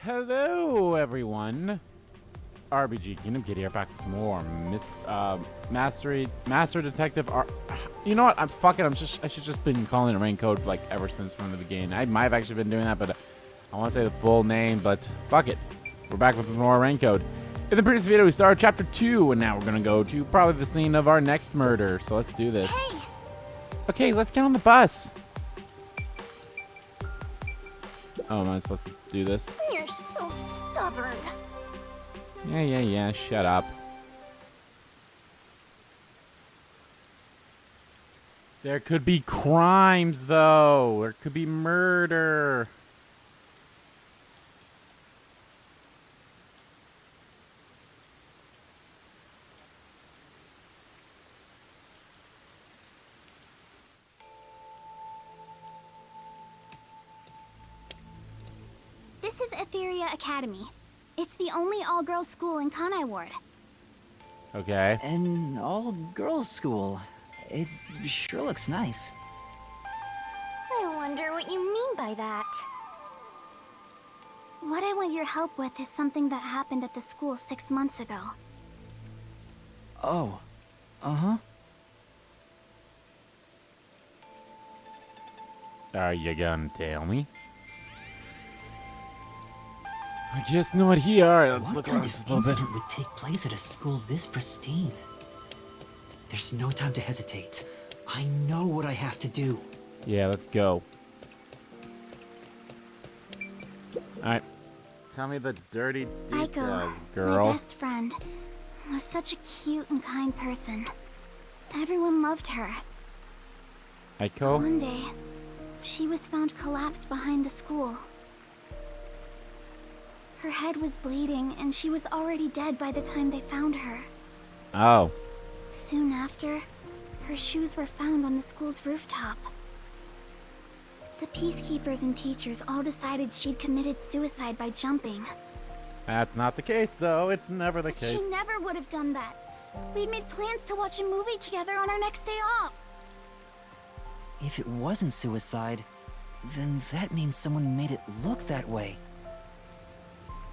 Hello, everyone. RBG Kingdom Kid here, back with some more Master Detective. You know what? Fuck it. I should just been calling it Raincoat like ever since from the beginning. I might have actually been doing that, but I want to say the full name. But fuck it. We're back with more Raincoat. In the previous video, we started chapter 2, and now we're gonna go to probably the scene of our next murder. So let's do this. Hey. Okay, let's get on the bus. Oh, am I supposed to do this? You're so stubborn. Yeah. Shut up. There could be crimes, though. There could be murder. This is Etheria Academy. It's the only all-girls school in Kanai Ward. Okay. An all-girls school. It sure looks nice. I wonder what you mean by that. What I want your help with is something that happened at the school 6 months ago. Oh. Uh-huh. Are you gonna tell me? I guess not here. Let's What look kind around of just a little bit. incident would take place at a school this pristine? There's no time to hesitate. I know what I have to do. Yeah, let's go. Alright. Tell me the dirty details, Aiko, girl. my best friend, was such a cute and kind person. Everyone loved her. Aiko? One day, she was found collapsed behind the school. Her head was bleeding, and she was already dead by the time they found her. Oh. Soon after, her shoes were found on the school's rooftop. The peacekeepers and teachers all decided she'd committed suicide by jumping. That's not the case, though. It's never the But case. she never would have done that. We'd made plans to watch a movie together on our next day off. If it wasn't suicide, then that means someone made it look that way.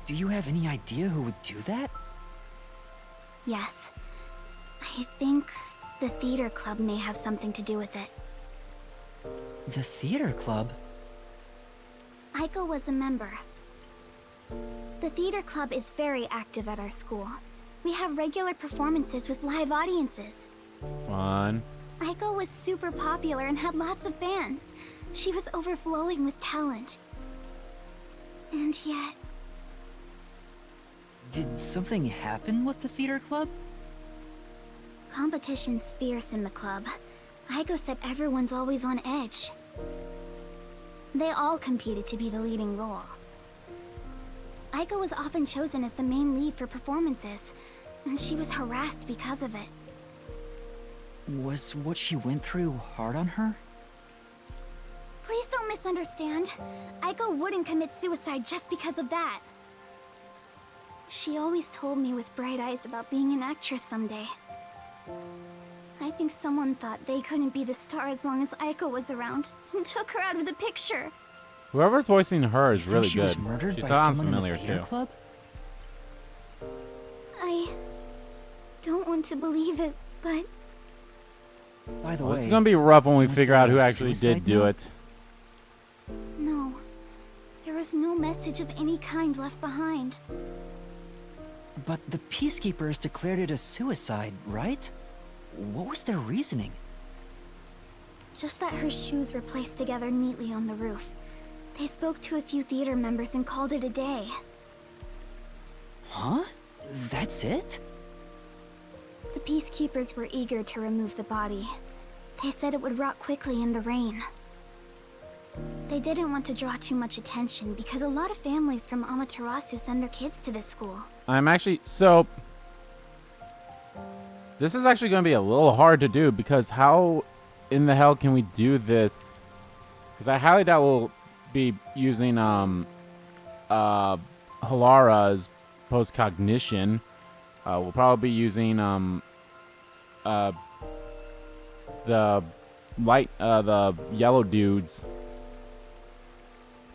Do you have any idea who would do that? Yes. I think the theater club may have something to do with it. The theater club? Aiko was a member. The theater club is very active at our school. We have regular performances with live audiences. Fun. Aiko was super popular and had lots of fans. She was overflowing with talent. And yet... Did something happen with the theater club? Competition's fierce in the club. Aiko said everyone's always on edge. They all competed to be the leading role. Aiko was often chosen as the main lead for performances, and she was harassed because of it. Was what she went through hard on her? Please don't misunderstand. Aiko wouldn't commit suicide just because of that. She always told me with bright eyes about being an actress someday. I think someone thought they couldn't be the star as long as Aiko was around, and took her out of the picture. Whoever's voicing her is You really think she good. was murdered She by sounds someone familiar, in the theater too. club? I don't want to believe it, but By the Well, way, this is gonna be rough when we was figure there out who a actually suicide did do note? it. no. There was no message of any kind left behind. but the peacekeepers declared it a suicide, right? What was their reasoning? Just that her shoes were placed together neatly on the roof. They spoke to a few theater members and called it a day. Huh? That's it? The peacekeepers were eager to remove the body. They said it would rot quickly in the rain. They didn't want to draw too much attention because a lot of families from Amaterasu send their kids to this school. I'm actually... So... This is actually going to be a little hard to do because how in the hell can we do this? Because I highly doubt we'll be using Halara's post-cognition. We'll probably be using the yellow dude's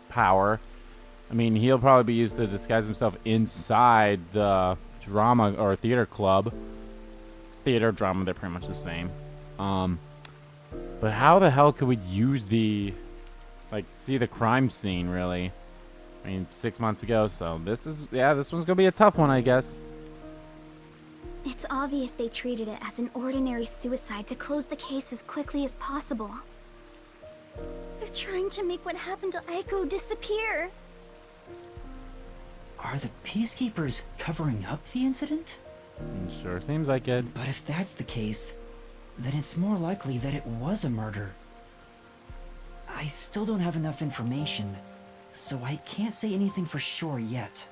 power. I mean, he'll probably be used to disguise himself inside the drama or theater club. Theater, drama, they're pretty much the same. But how the hell could we use see the crime scene, really? I mean, 6 months ago, so this one's gonna be a tough one, I guess. It's obvious they treated it as an ordinary suicide to close the case as quickly as possible. They're trying to make what happened to Aiko disappear. Are the Peacekeepers covering up the incident? Sure seems like it. But if that's the case, then it's more likely that it was a murder. I still don't have enough information, so I can't say anything for sure yet.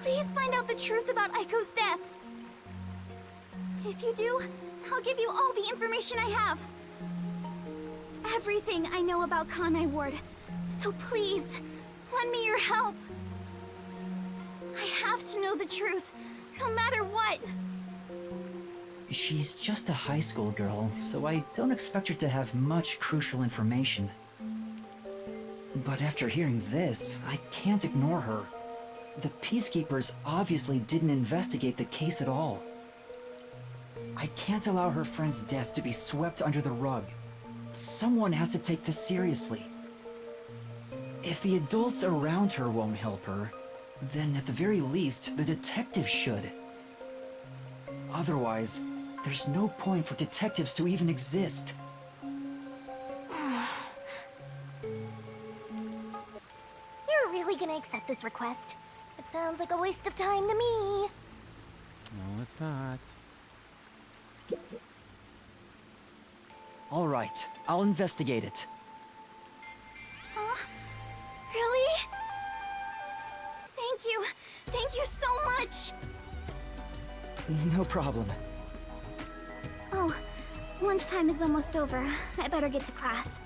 Please find out the truth about Aiko's death. If you do, I'll give you all the information I have. Everything I know about Kanai Ward. So please, lend me your help. I have to know the truth, no matter what. She's just a high school girl, so I don't expect her to have much crucial information. But after hearing this, I can't ignore her. The Peacekeepers obviously didn't investigate the case at all. I can't allow her friend's death to be swept under the rug. Someone has to take this seriously. If the adults around her won't help her, then at the very least, the detective should. Otherwise, there's no point for detectives to even exist. You're really gonna accept this request? It sounds like a waste of time to me. No, it's not. All right, I'll investigate it. Really? Thank you. Thank you so much. No problem. Oh, lunchtime is almost over. I better get to class.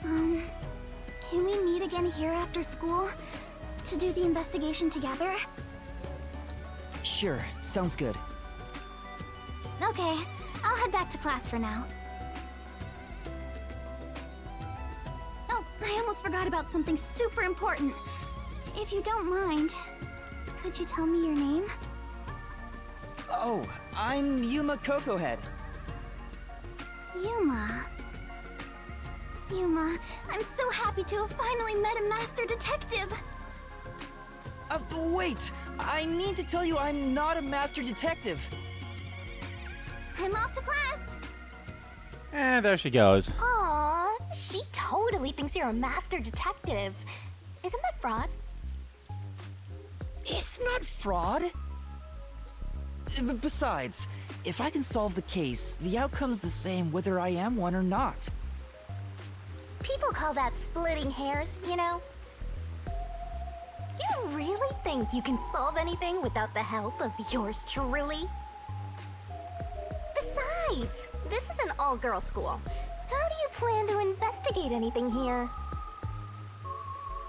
Can we meet again here after school? To do the investigation together? Sure, sounds good. Okay, I'll head back to class for now. Oh, I almost forgot about something super important. If you don't mind, could you tell me your name? Oh, I'm Yuma Cocohead. Yuma. Yuma, I'm so happy to have finally met a master detective. Wait! I need to tell you I'm not a master detective. I'm off to class. And there she goes. Aw, she totally thinks you're a master detective. Isn't that fraud? It's not fraud. Besides, if I can solve the case, the outcome's the same whether I am one or not. People call that splitting hairs, you know? You really think you can solve anything without the help of yours truly? Besides, this is an all-girls school. How do you plan to investigate anything here?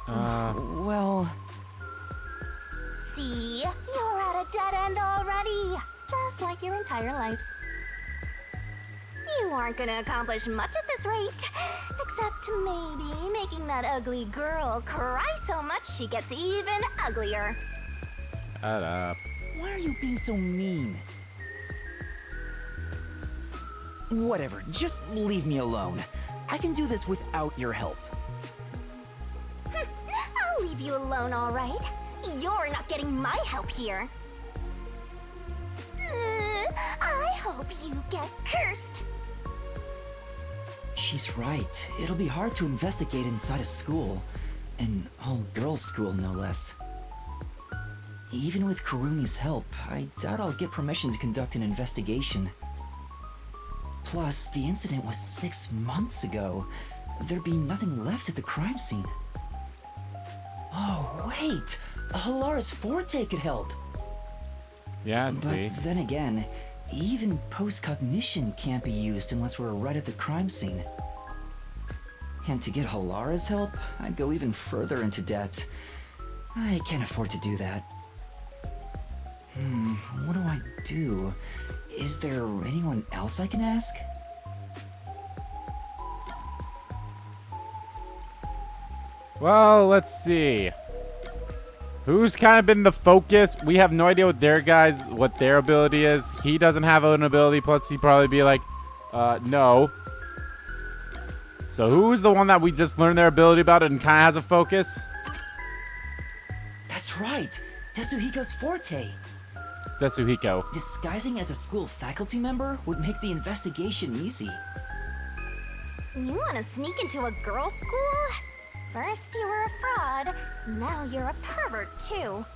Well... See? You're at a dead end already. Just like your entire life. You aren't gonna accomplish much at this rate. Except maybe making that ugly girl cry so much she gets even uglier. Shut up. Why are you being so mean? Whatever, just leave me alone. I can do this without your help. I'll leave you alone, all right. You're not getting my help here. I hope you get cursed. She's right. It'll be hard to investigate inside a school. An all-girls school, no less. Even with Kurumi's help, I doubt I'll get permission to conduct an investigation. Plus, the incident was 6 months ago. There'd be nothing left at the crime scene. Oh, wait! Halara's forte could help! Yeah, But see. then again, even post-cognition can't be used unless we're right at the crime scene. And to get Halara's help, I'd go even further into debt. I can't afford to do that. What do I do? Is there anyone else I can ask? Well, let's see. Who's kind of been the focus? We have no idea what their ability is. He doesn't have an ability, plus he'd probably be like, no. So who's the one that we just learned their ability about and kind of has a focus? That's right. Tetsuhiko's forte. Tetsuhiko. Disguising as a school faculty member would make the investigation easy. You want to sneak into a girls' school? First you were a fraud, now you're a pervert too.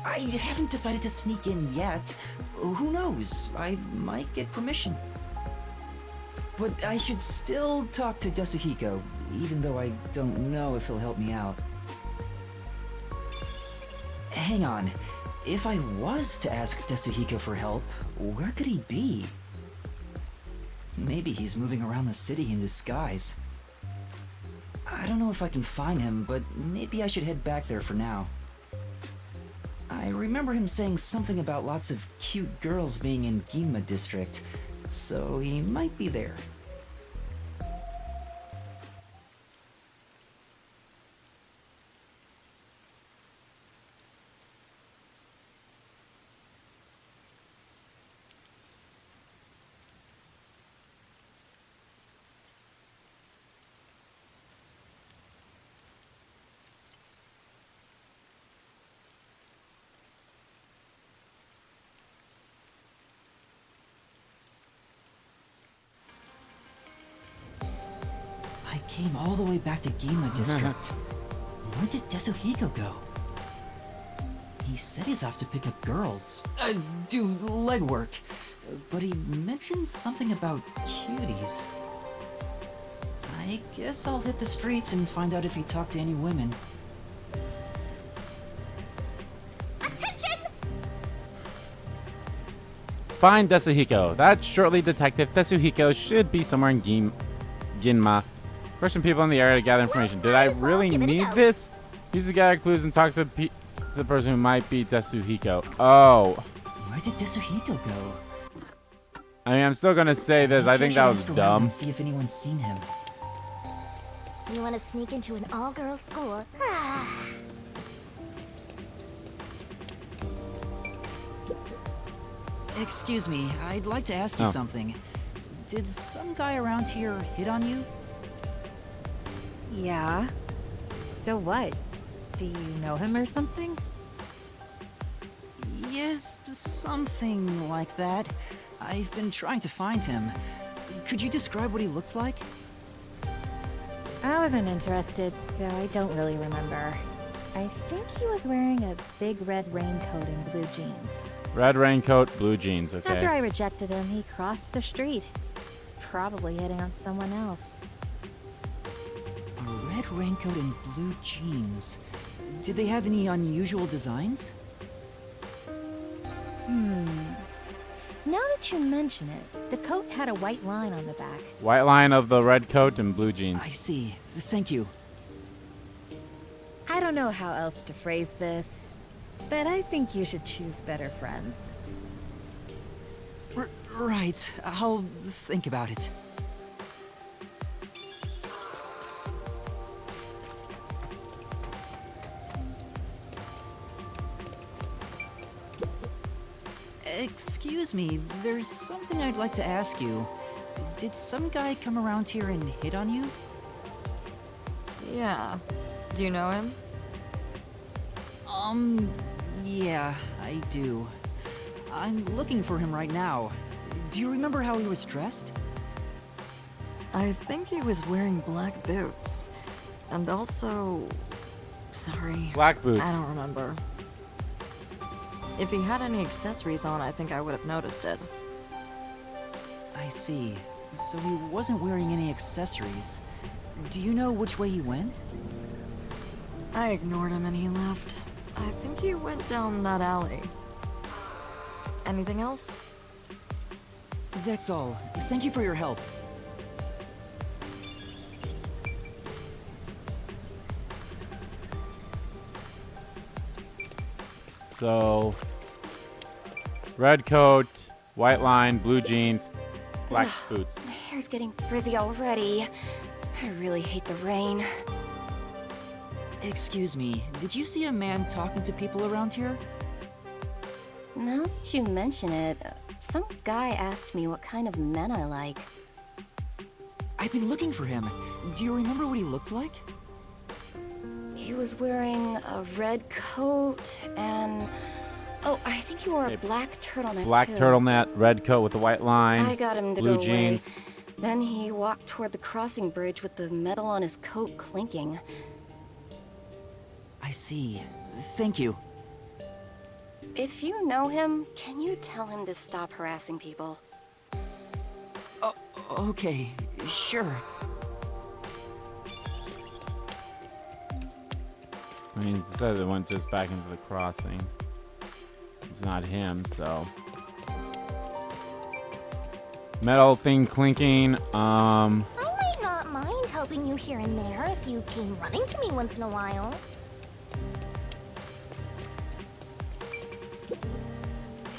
I haven't decided to sneak in yet. Who knows? I might get permission. But I should still talk to Tetsuhiko, even though I don't know if he'll help me out. Hang on. If I was to ask Tetsuhiko for help, where could he be? Maybe he's moving around the city in disguise. I don't know if I can find him, but maybe I should head back there for now. I remember him saying something about lots of cute girls being in Yuma district, so he might be there. I came all the way back to Yuma district. Where did Tetsuhiko go? He said he's off to pick up girls. Do legwork. But he mentioned something about cuties. I guess I'll hit the streets and find out if he talked to any women. Attention! Find Tetsuhiko. That shortly Detective Tetsuhiko should be somewhere in Ginma. Question people in the area to gather information. Did I really need this? Use the gather clues and talk to the person who might be Tetsuhiko. Oh. Where did Tetsuhiko go? I mean, I'm still gonna say this. I think that was ask around dumb. and see if anyone's seen him. You want to sneak into an all-girls school? Ah. Excuse me, I'd like to ask you Oh. something. Did some guy around here hit on you? Yeah. So what? Do you know him or something? Yes, something like that. I've been trying to find him. Could you describe what he looked like? I wasn't interested, so I don't really remember. I think he was wearing a big red raincoat and blue jeans. Red raincoat, blue jeans. Okay. After I rejected him, he crossed the street. He's probably hitting on someone else. A red raincoat and blue jeans. Did they have any unusual designs? Now that you mention it, the coat had a white line on the back. White line of the red coat and blue jeans. I see. Thank you. I don't know how else to phrase this, but I think you should choose better friends. Right. I'll think about it. Excuse me, there's something I'd like to ask you. Did some guy come around here and hit on you? Yeah. Do you know him? Yeah, I do. I'm looking for him right now. Do you remember how he was dressed? I think he was wearing black boots. And also... Sorry. Black boots. I don't remember. If he had any accessories on, I think I would have noticed it. I see. So he wasn't wearing any accessories. Do you know which way he went? I ignored him and he left. I think he went down that alley. Anything else? That's all. Thank you for your help. So, red coat, white line, blue jeans, black boots. My hair's getting frizzy already. I really hate the rain. Excuse me, did you see a man talking to people around here? Now that you mention it, some guy asked me what kind of men I like. I've been looking for him. Do you remember what he looked like? He was wearing a red coat and... Oh, I think he wore a black turtleneck Black too. turtleneck, red coat with a white line. I got him to blue go jeans. away. Then he walked toward the crossing bridge with the metal on his coat clinking. I see. Thank you. If you know him, can you tell him to stop harassing people? Okay, sure. I mean, it says it went just back into the crossing. It's not him, so. Metal thing clinking. I might not mind helping you here and there if you came running to me once in a while.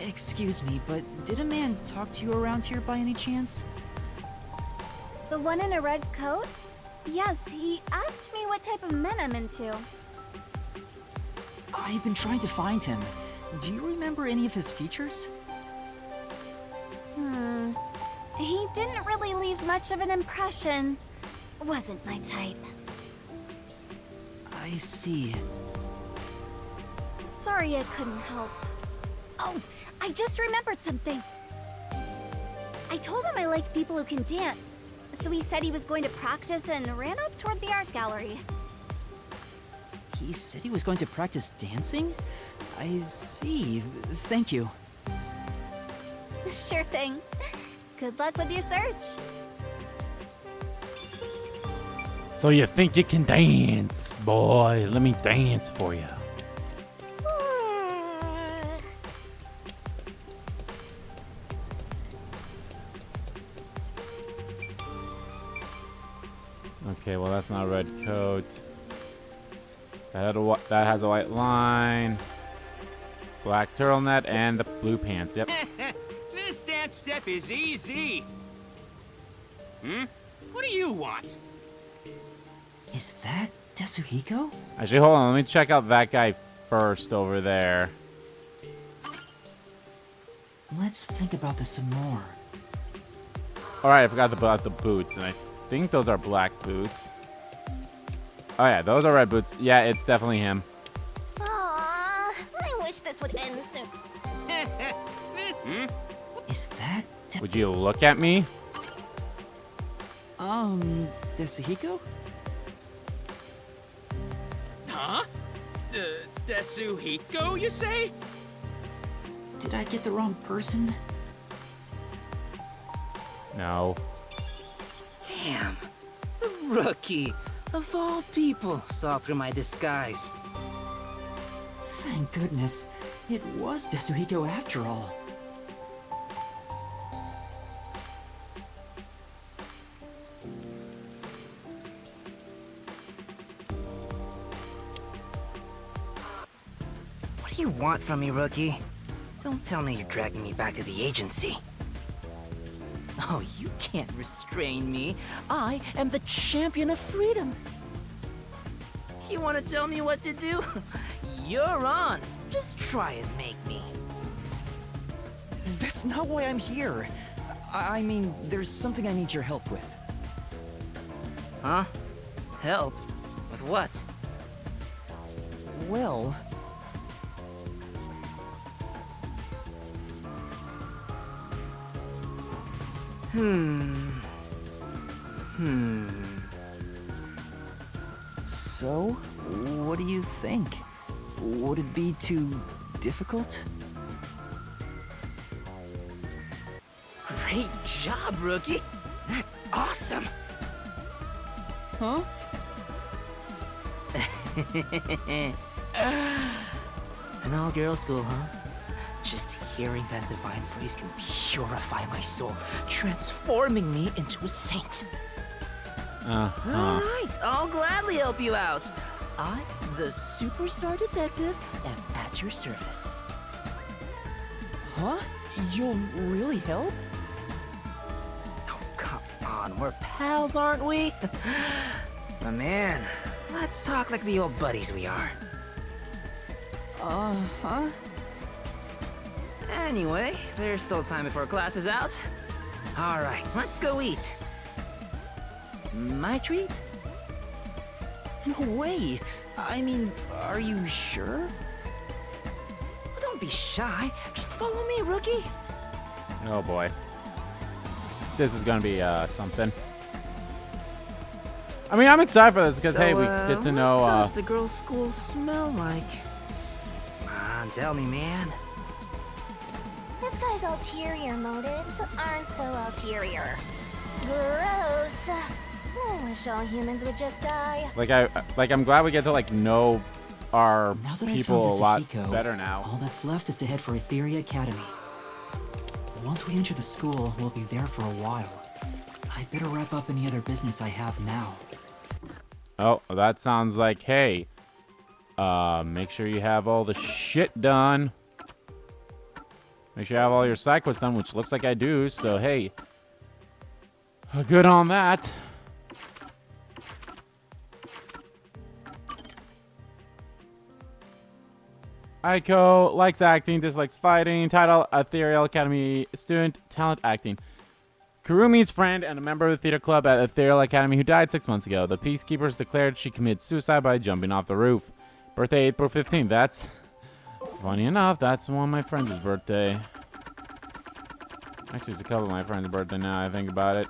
Excuse me, but did a man talk to you around here by any chance? The one in a red coat? Yes, he asked me what type of men I'm into. I've been trying to find him. Do you remember any of his features? He didn't really leave much of an impression. Wasn't my type. I see. Sorry I couldn't help. Oh, I just remembered something. I told him I like people who can dance, so he said he was going to practice and ran off toward the art gallery. He said he was going to practice dancing? I see. Thank you. Sure thing. Good luck with your search. So you think you can dance, boy? Let me dance for you. Okay, well that's not a red coat. That has a white line. Black turtleneck and the blue pants. Yep. This dance step is easy. What do you want? Is that Tetsuhiko? Actually, hold on. Let me check out that guy first over there. Let's think about this some more. All right, I forgot about the boots, and I think those are black boots. Oh yeah, those are red boots. Yeah, it's definitely him. Aww, I wish this would end soon. Is that Would you look at me? Tetsuhiko? Huh? Tetsuhiko, you say? Did I get the wrong person? No. Damn. The rookie, of all people, saw through my disguise. Thank goodness. It was Tetsuhiko after all. What do you want from me, rookie? Don't tell me you're dragging me back to the agency. Oh, you can't restrain me. I am the champion of freedom. You want to tell me what to do? You're on. Just try and make me. That's not why I'm here. I mean, there's something I need your help with. Huh? Help? With what? Well... So, what do you think? Would it be too difficult? Great job, rookie. That's awesome. Huh? An all-girl school, huh? Just hearing that divine phrase can purify my soul, transforming me into a saint. All right, I'll gladly help you out. I, the superstar detective, am at your service. Huh? You'll really help? Oh, come on. on, we're pals, aren't we? But man, let's talk like the old buddies we are. Uh-huh. Anyway, there's still time before class is out. Alright, let's go eat. My treat? No way! I mean, are you sure? Don't be shy. Just follow me, rookie. Oh boy. This is gonna be something. I mean, I'm excited for this because, hey, we get to know. What does the girls' school smell like? Come on, tell me, man. This guy's ulterior motives aren't so ulterior. Gross. I wish all humans would just die. I'm glad we get to like know our Now that people I a found lot Yasuhiko, better now. all that's left is to head for Etheria Academy. Once we enter the school, we'll be there for a while. I better wrap up any other business I have now. Oh, that sounds like, hey, make sure you have all the shit done. Make sure you have all your side quests done, which looks like I do. So hey, good on that. Aiko likes acting, dislikes fighting. Title: Ethereal Academy student, talent acting. Kurumi's friend and a member of the theater club at Ethereal Academy who died 6 months ago. The peacekeepers declared she committed suicide by jumping off the roof. Birthday April 15th. That's funny enough. That's one of my friends' birthday. Actually, it's a couple of my friends' birthday now I think about it.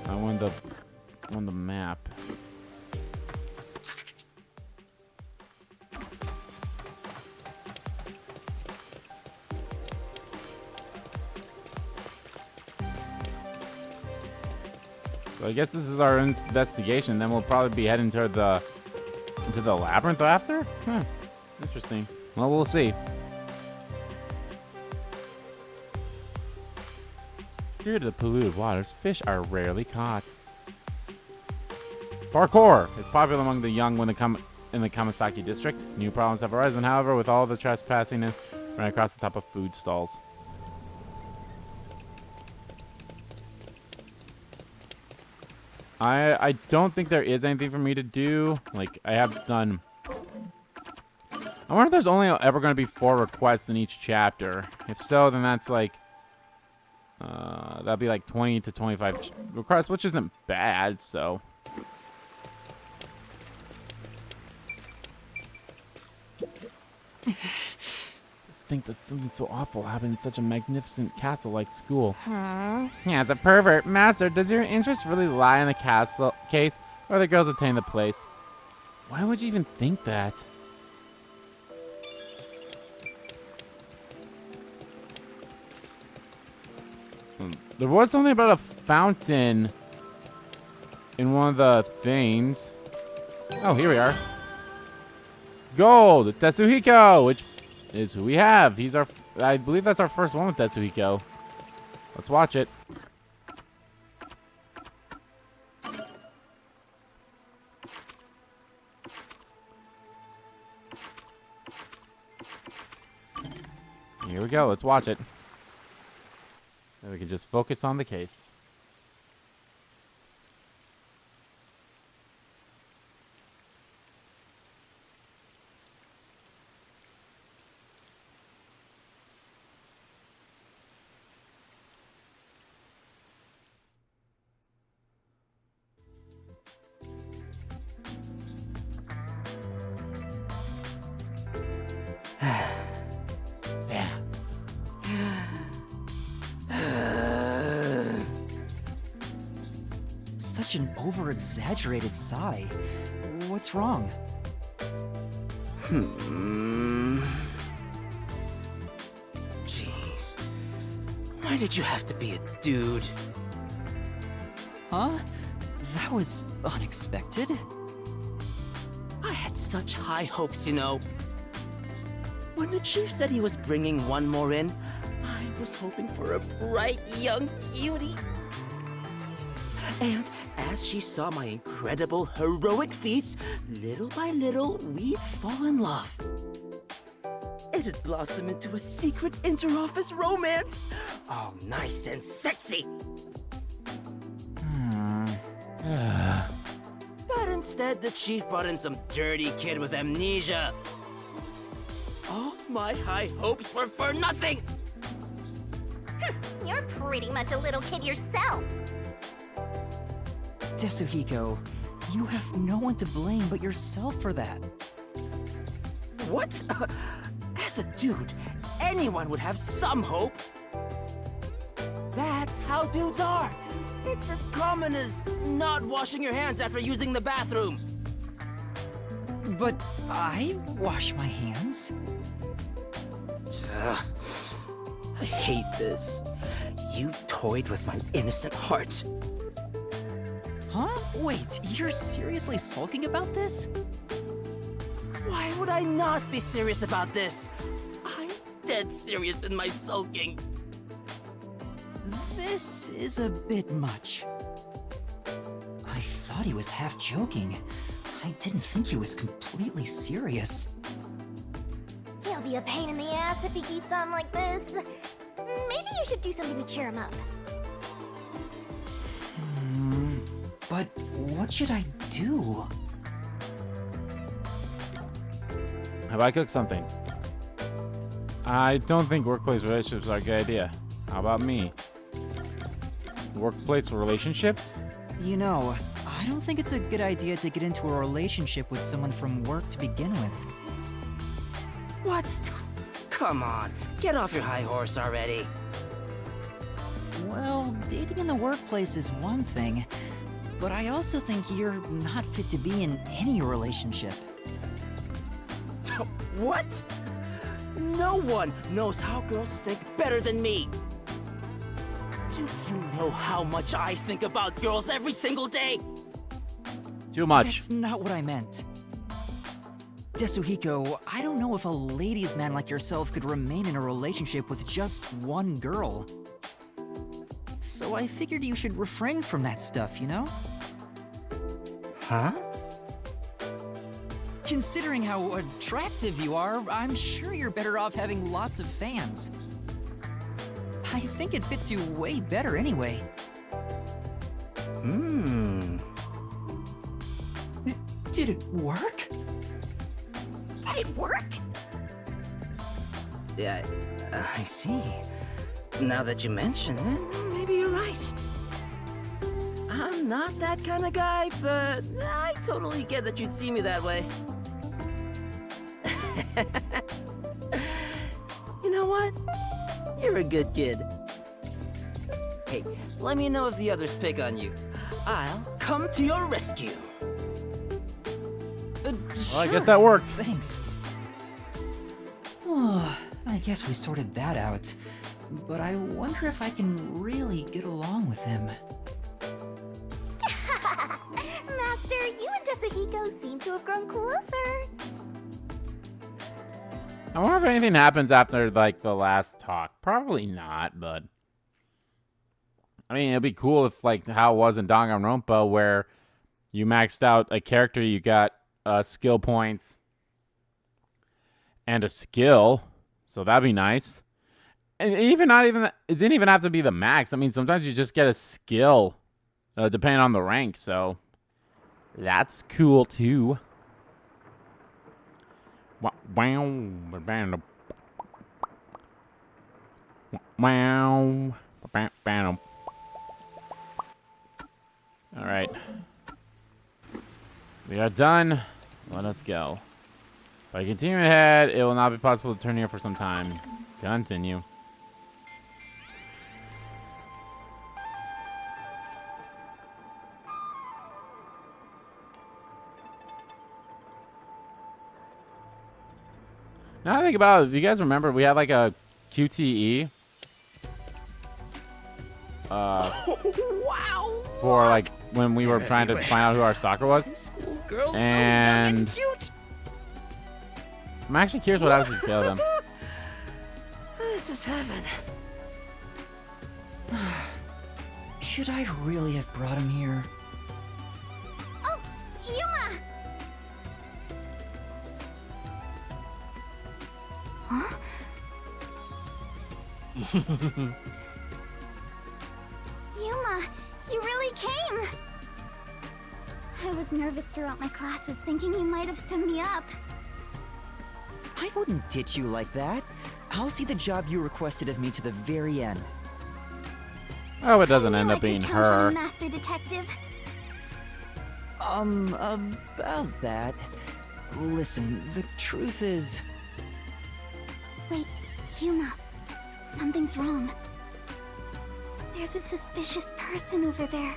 I want the map. So I guess this is our investigation. Then we'll probably be heading toward into the labyrinth after. Interesting. Well, we'll see. Due to the polluted waters, fish are rarely caught. Parkour is popular among the young in the Kamasaki district. New problems have arisen, however, with all the trespassing and running across the top of food stalls. I don't think there is anything for me to do. Like, I have done... I wonder if there's only ever going to be 4 requests in each chapter. If so, then that's like... that'd be like 20 to 25 requests, which isn't bad, so... I think that something so awful happened in such a magnificent castle like school. Yeah, as a pervert, Master, does your interest really lie in the castle case, or the girls attain the place? Why would you even think that? There was something about a fountain in one of the things. Oh, here we are. Gold, Tetsuhiko, which is who we have. He's our, I believe that's our first one with Tetsuhiko. Let's watch it. Here we go. Let's watch it. And we can just focus on the case. Yeah. Such an over-exaggerated sigh. What's wrong? Jeez. Why did you have to be a dude? Huh? That was unexpected. I had such high hopes, you know. When the chief said he was bringing one more in, I was hoping for a bright young cutie. And as she saw my incredible, heroic feats, little by little, we'd fall in love. It'd blossom into a secret inter-office romance. Oh, nice and sexy. But instead, the chief brought in some dirty kid with amnesia. All my high hopes were for nothing. You're pretty much a little kid yourself. Tetsuhiko, you have no one to blame but yourself for that. What? As a dude, anyone would have some hope. That's how dudes are. It's as common as not washing your hands after using the bathroom. But I wash my hands. Ugh. I hate this. You toyed with my innocent heart. Huh? Wait, you're seriously sulking about this? Why would I not be serious about this? I'm dead serious in my sulking. This is a bit much. I thought he was half joking. I didn't think he was completely serious. He'll be a pain in the ass if he keeps on like this. Maybe you should do something to cheer him up. But what should I do? Have I cooked something? I don't think workplace relationships are a good idea. How about me? Workplace relationships? You know, I don't think it's a good idea to get into a relationship with someone from work to begin with. What? Come on, get off your high horse already. Well, dating in the workplace is one thing, but I also think you're not fit to be in any relationship. What? No one knows how girls think better than me. Do you know how much I think about girls every single day? Too much. That's not what I meant. Tetsuhiko, I don't know if a ladies' man like yourself could remain in a relationship with just one girl. So I figured you should refrain from that stuff, you know? Huh? Considering how attractive you are, I'm sure you're better off having lots of fans. I think it fits you way better anyway. Did it work? Did it work? Yeah, I see. Now that you mention it, maybe you're right. I'm not that kind of guy, but I totally get that you'd see me that way. You know what? You're a good kid. Hey, let me know if the others pick on you. I'll come to your rescue. Well, I guess that worked. Thanks. Oh, I guess we sorted that out. But I wonder if I can really get along with him. Master, you and Tetsuhiko seem to have grown closer. I wonder if anything happens after, like, the last talk. Probably not, but... I mean, it'd be cool if, like, how it was in Danganronpa, where you maxed out a character, you got skill points and a skill. So that'd be nice. And even not even... It didn't even have to be the max. I mean, sometimes you just get a skill, depending on the rank, so... That's cool, too. Wow. All right. We are done. Let us go. By continuing ahead, it will not be possible to turn here for some time. Continue. Now I think about it, if you guys remember, we had like a QTE. Wow! For like when we were trying to find out who our stalker was. School girls And so young and cute. I'm actually curious what happens if you fail them. This is heaven. Should I really have brought him here? Yuma, you really came! I was nervous throughout my classes, thinking you might have stood me up. I wouldn't ditch you like that. I'll see the job you requested of me to the very end. I hope it doesn't I knew end I up could being count on her. a master detective. About that. Listen, the truth is... Wait, Yuma, something's wrong. There's a suspicious person over there.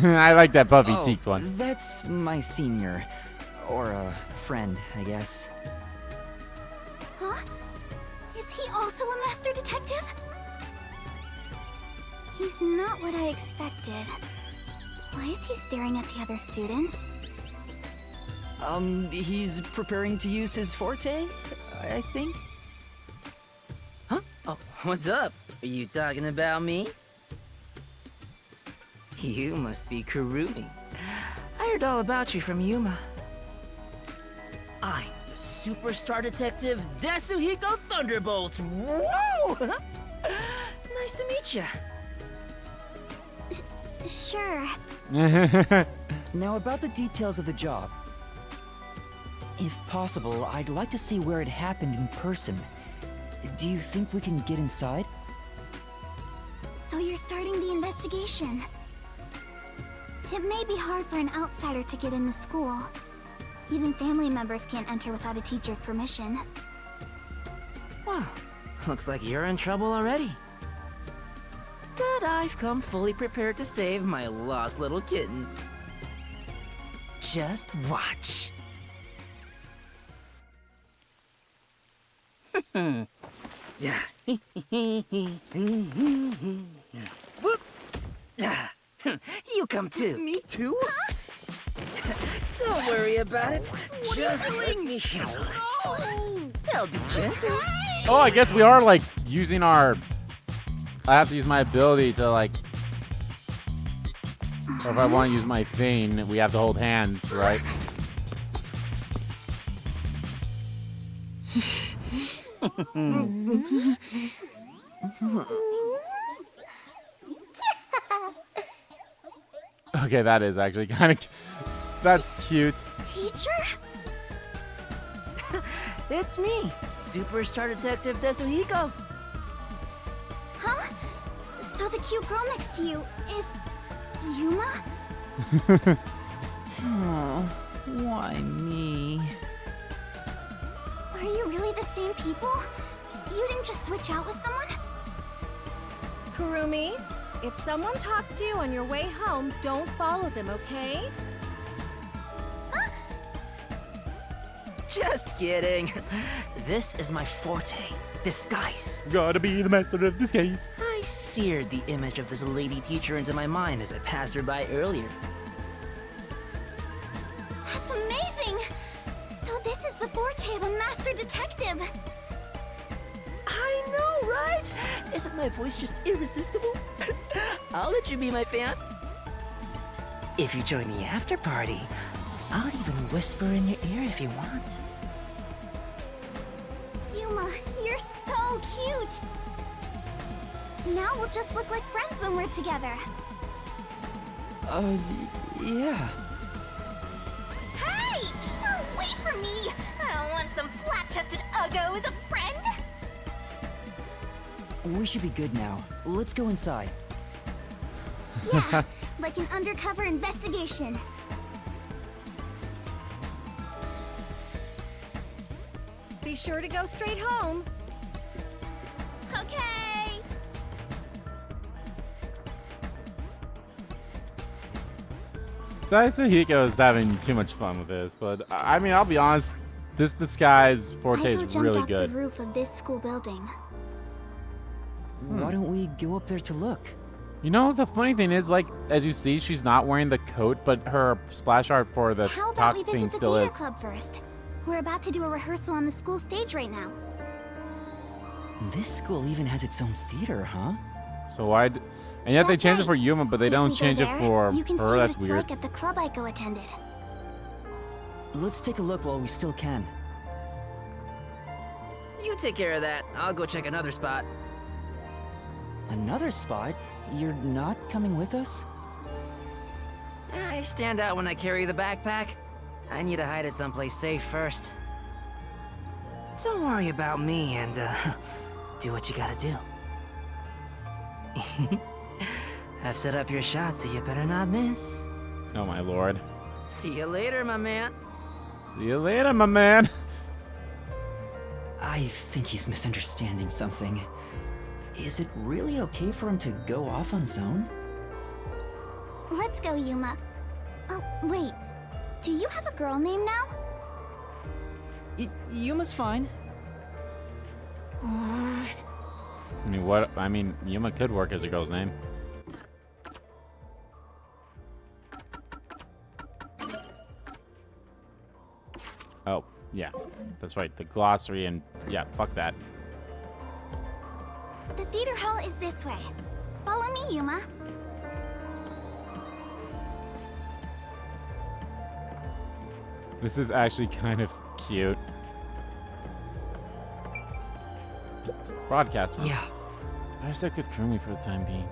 I like that puffy Oh, cheeks one. that's my senior. Or a friend, I guess. Huh? Is he also a master detective? He's not what I expected. Why is he staring at the other students? He's preparing to use his forte, I think. Huh? Oh, what's up? Are you talking about me? You must be Kurumi. I heard all about you from Yuma. I'm the superstar detective Yasuhiko Thunderbolt. Whoa! Nice to meet you. Sure. Now about the details of the job. If possible, I'd like to see where it happened in person. Do you think we can get inside? So you're starting the investigation. It may be hard for an outsider to get in the school. Even family members can't enter without a teacher's permission. Wow, looks like you're in trouble already. But I've come fully prepared to save my lost little kittens. Just watch. Yeah. Whoop. You come too. Me too? Don't worry about it. Just let me handle it. I'll be gentle. Oh, I guess we are like using our. I have to use my ability to like. Or if I want to use my thing, we have to hold hands, right? Okay, that is actually kind of. That's cute. Teacher? It's me, Superstar Detective Yasuhiko. Huh? So the cute girl next to you is Yuma? Oh, why me? Are you really the same people? You didn't just switch out with someone? Kurumi, if someone talks to you on your way home, don't follow them, okay? Just kidding. This is my forte, disguise. Gotta be the master of this case. I seared the image of this lady teacher into my mind as I passed her by earlier. That's amazing! So this is the forte of a master detective. I know, right? Isn't my voice just irresistible? I'll let you be my fan. If you join the after party, I'll even whisper in your ear if you want. Yuma, you're so cute! Now we'll just look like friends when we're together. Yeah. Hey! Oh, wait for me! I don't want some flat-chested uggo as a friend! We should be good now. Let's go inside. Yeah, like an undercover investigation. Be sure to go straight home. Okay! Yasuhiko is having too much fun with this, but I mean, I'll be honest, this disguise forte I is jumped really off good. the roof of this school building. Why don't we go up there to look? You know, the funny thing is, like, as you see, she's not wearing the coat, but her splash art for the How about top we thing visit the still theater is. club first? We're about to do a rehearsal on the school stage right now. This school even has its own theater, huh? So why? And yet they That's changed it right. for Yuma, but they If don't we go change it there, for you can see her. what That's it's weird. like at the club Aiko attended. Let's take a look while we still can. You take care of that. I'll go check another spot. Another spot? You're not coming with us? I stand out when I carry the backpack. I need to hide it someplace safe first. Don't worry about me and, do what you gotta do. I've set up your shot, so you better not miss. Oh my lord. See you later, my man. See you later, my man. I think he's misunderstanding something. Is it really okay for him to go off on his own? Let's go, Yuma. Oh, wait. Do you have a girl name now? Yuma's fine. I mean, what? I mean, Yuma could work as a girl's name. Oh, yeah. That's right. The glossary and... yeah, fuck that. The theater hall is this way. Follow me, Yuma. This is actually kind of cute. Broadcast room. Yeah. I wish that could crew me for the time being.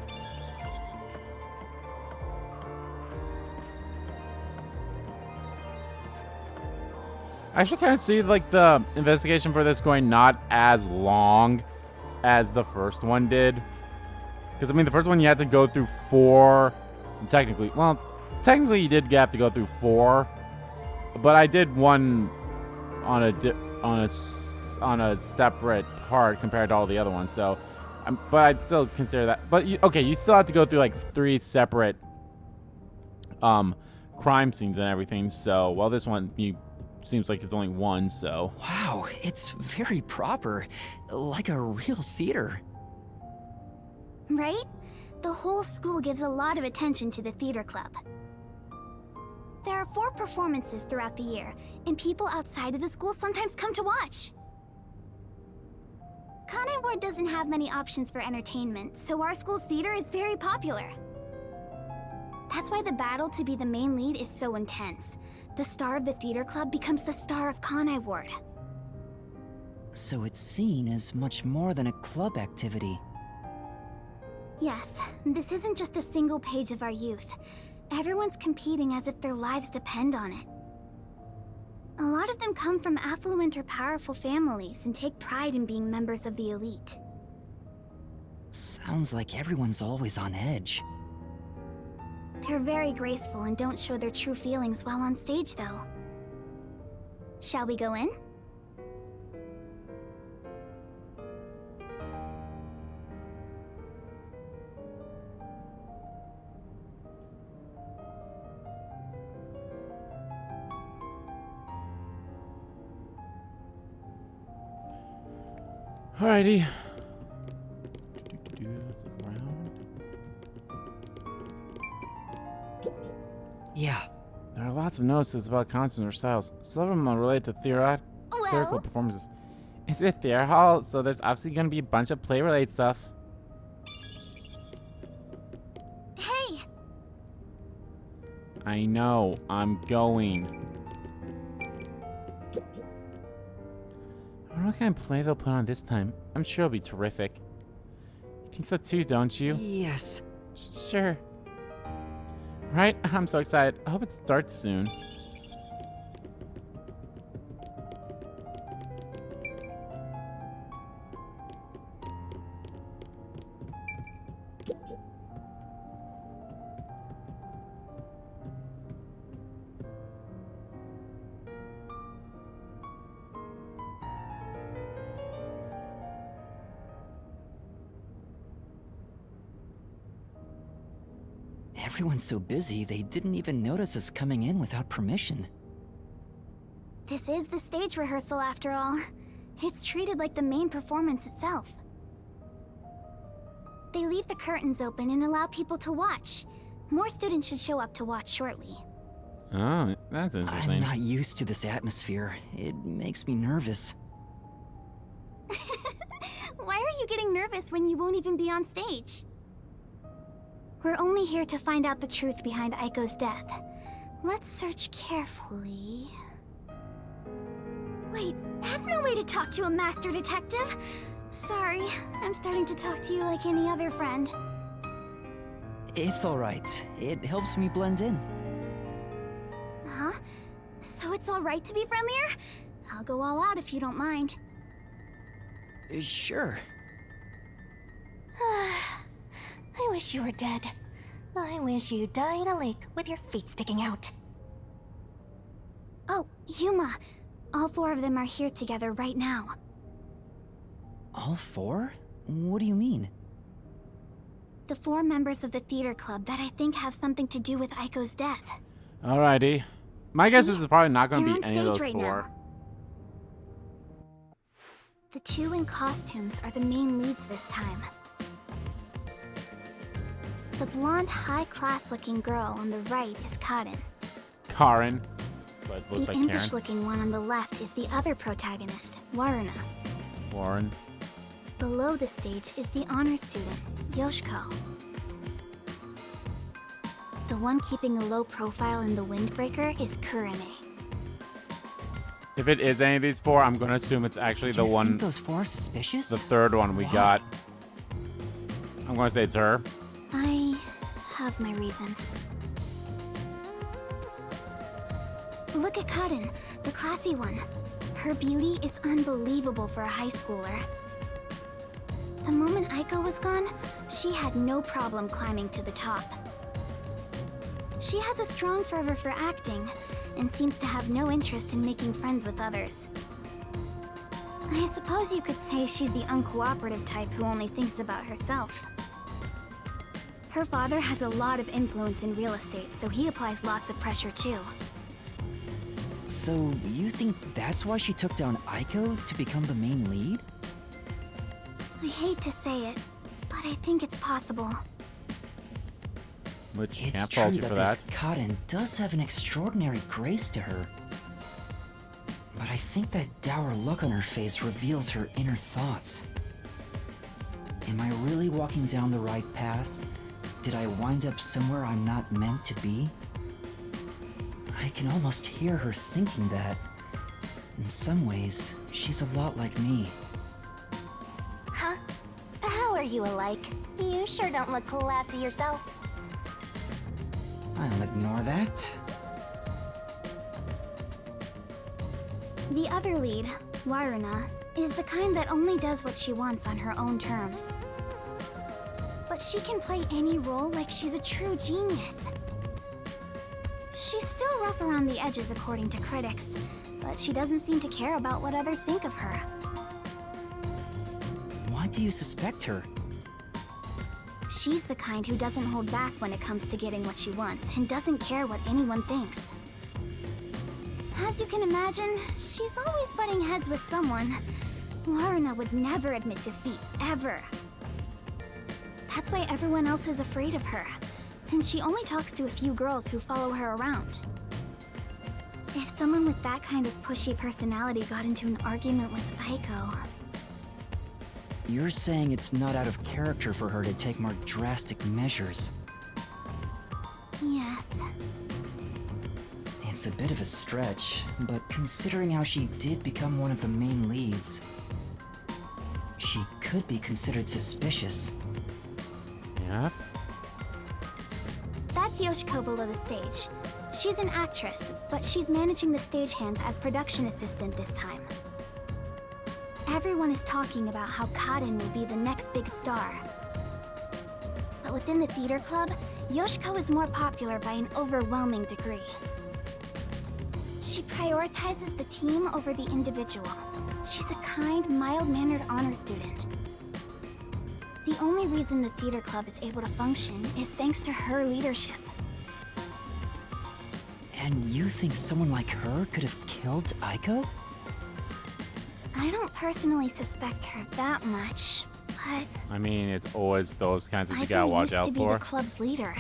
I actually kind of see like the investigation for this going not as long as the first one did. Because I mean the first one you had to go through 4. Technically you did have to go through 4. But I did one on a separate part compared to all the other ones. So, but I'd still consider that. But you still have to go through like 3 separate crime scenes and everything. So, well, this one seems like it's only 1. So, Wow, it's very proper. Like a real theater. Right? The whole school gives a lot of attention to the theater club. There are 4 performances throughout the year, and people outside of the school sometimes come to watch. Kanai Ward doesn't have many options for entertainment, so our school's theater is very popular. That's why the battle to be the main lead is so intense. The star of the theater club becomes the star of Kanai Ward. So it's seen as much more than a club activity. Yes, this isn't just a single page of our youth. Everyone's competing as if their lives depend on it. A lot of them come from affluent or powerful families and take pride in being members of the elite. Sounds like everyone's always on edge. They're very graceful and don't show their true feelings while on stage, though. Shall we go in? alrighty. Let's look around. Yeah. There are lots of notices about concerts or styles. Some of them are related to theoretical performances. It's a theater hall, so there's obviously going to be a bunch of play-related stuff. Hey! I know. I'm going. I wonder what kind of play they'll put on this time. I'm sure it'll be terrific. You think so too, don't you? Yes. Sure. Right? I'm so excited. I hope it starts soon. Everyone's so busy, they didn't even notice us coming in without permission. This is the stage rehearsal after all. It's treated like the main performance itself. They leave the curtains open and allow people to watch. More students should show up to watch shortly. Oh, that's interesting. I'm not used to this atmosphere. It makes me nervous. Why are you getting nervous when you won't even be on stage? We're only here to find out the truth behind Aiko's death. Let's search carefully. Wait, that's no way to talk to a master detective. Sorry, I'm starting to talk to you like any other friend. It's alright. It helps me blend in. Huh? So it's alright to be friendlier? I'll go all out if you don't mind. Sure. I wish you were dead. I wish you'd die in a lake with your feet sticking out. Oh, Yuma. All 4 of them are here together right now. All 4? What do you mean? The 4 members of the theater club that I think have something to do with Aiko's death. Alrighty. My guess is it's probably not going to They're be on any of stage those right 4. now. The 2 in costumes are the main leads this time. The blonde, high-class looking girl on the right is Karen. Karen. But looks The like Karen. impish-looking one on the left is the other protagonist, Waruna. Warren. Below the stage is the honor student, Yoshiko. The one keeping a low profile in the windbreaker is Kurene. If it is any of these 4, I'm going to assume it's actually the You one, think those 4 are suspicious? the third one we Why? got. I'm going to say it's her. I have my reasons. Look at Karen, the classy one. Her beauty is unbelievable for a high schooler. The moment Aiko was gone, she had no problem climbing to the top. She has a strong fervor for acting, and seems to have no interest in making friends with others. I suppose you could say she's the uncooperative type who only thinks about herself. Her father has a lot of influence in real estate, so he applies lots of pressure too. So, you think that's why she took down Aiko to become the main lead? I hate to say it, but I think it's possible. Which It's can't true fault you that for this that. Karen does have an extraordinary grace to her. But I think that dour look on her face reveals her inner thoughts. Am I really walking down the right path? Did I wind up somewhere I'm not meant to be? I can almost hear her thinking that. In some ways, she's a lot like me. Huh? How are you alike? You sure don't look classy yourself. I'll ignore that. The other lead, Waruna, is the kind that only does what she wants on her own terms. But she can play any role like she's a true genius. She's still rough around the edges according to critics, but she doesn't seem to care about what others think of her. Why do you suspect her? She's the kind who doesn't hold back when it comes to getting what she wants and doesn't care what anyone thinks. As you can imagine, she's always butting heads with someone. Waruna would never admit defeat, ever. That's why everyone else is afraid of her. And she only talks to a few girls who follow her around. If someone with that kind of pushy personality got into an argument with Aiko... You're saying it's not out of character for her to take more drastic measures. Yes. It's a bit of a stretch, but considering how she did become one of the main leads, she could be considered suspicious. Yeah. That's Yoshiko below the stage. She's an actress, but she's managing the stagehands as production assistant this time. Everyone is talking about how Karen will be the next big star. But within the theater club, Yoshiko is more popular by an overwhelming degree. She prioritizes the team over the individual. She's a kind, mild-mannered honor student. The only reason the theater club is able to function is thanks to her leadership. And you think someone like her could have killed Aiko? I don't personally suspect her that much, but I mean, it's always those kinds that you gotta Aiko watch used to out be for. the club's leader.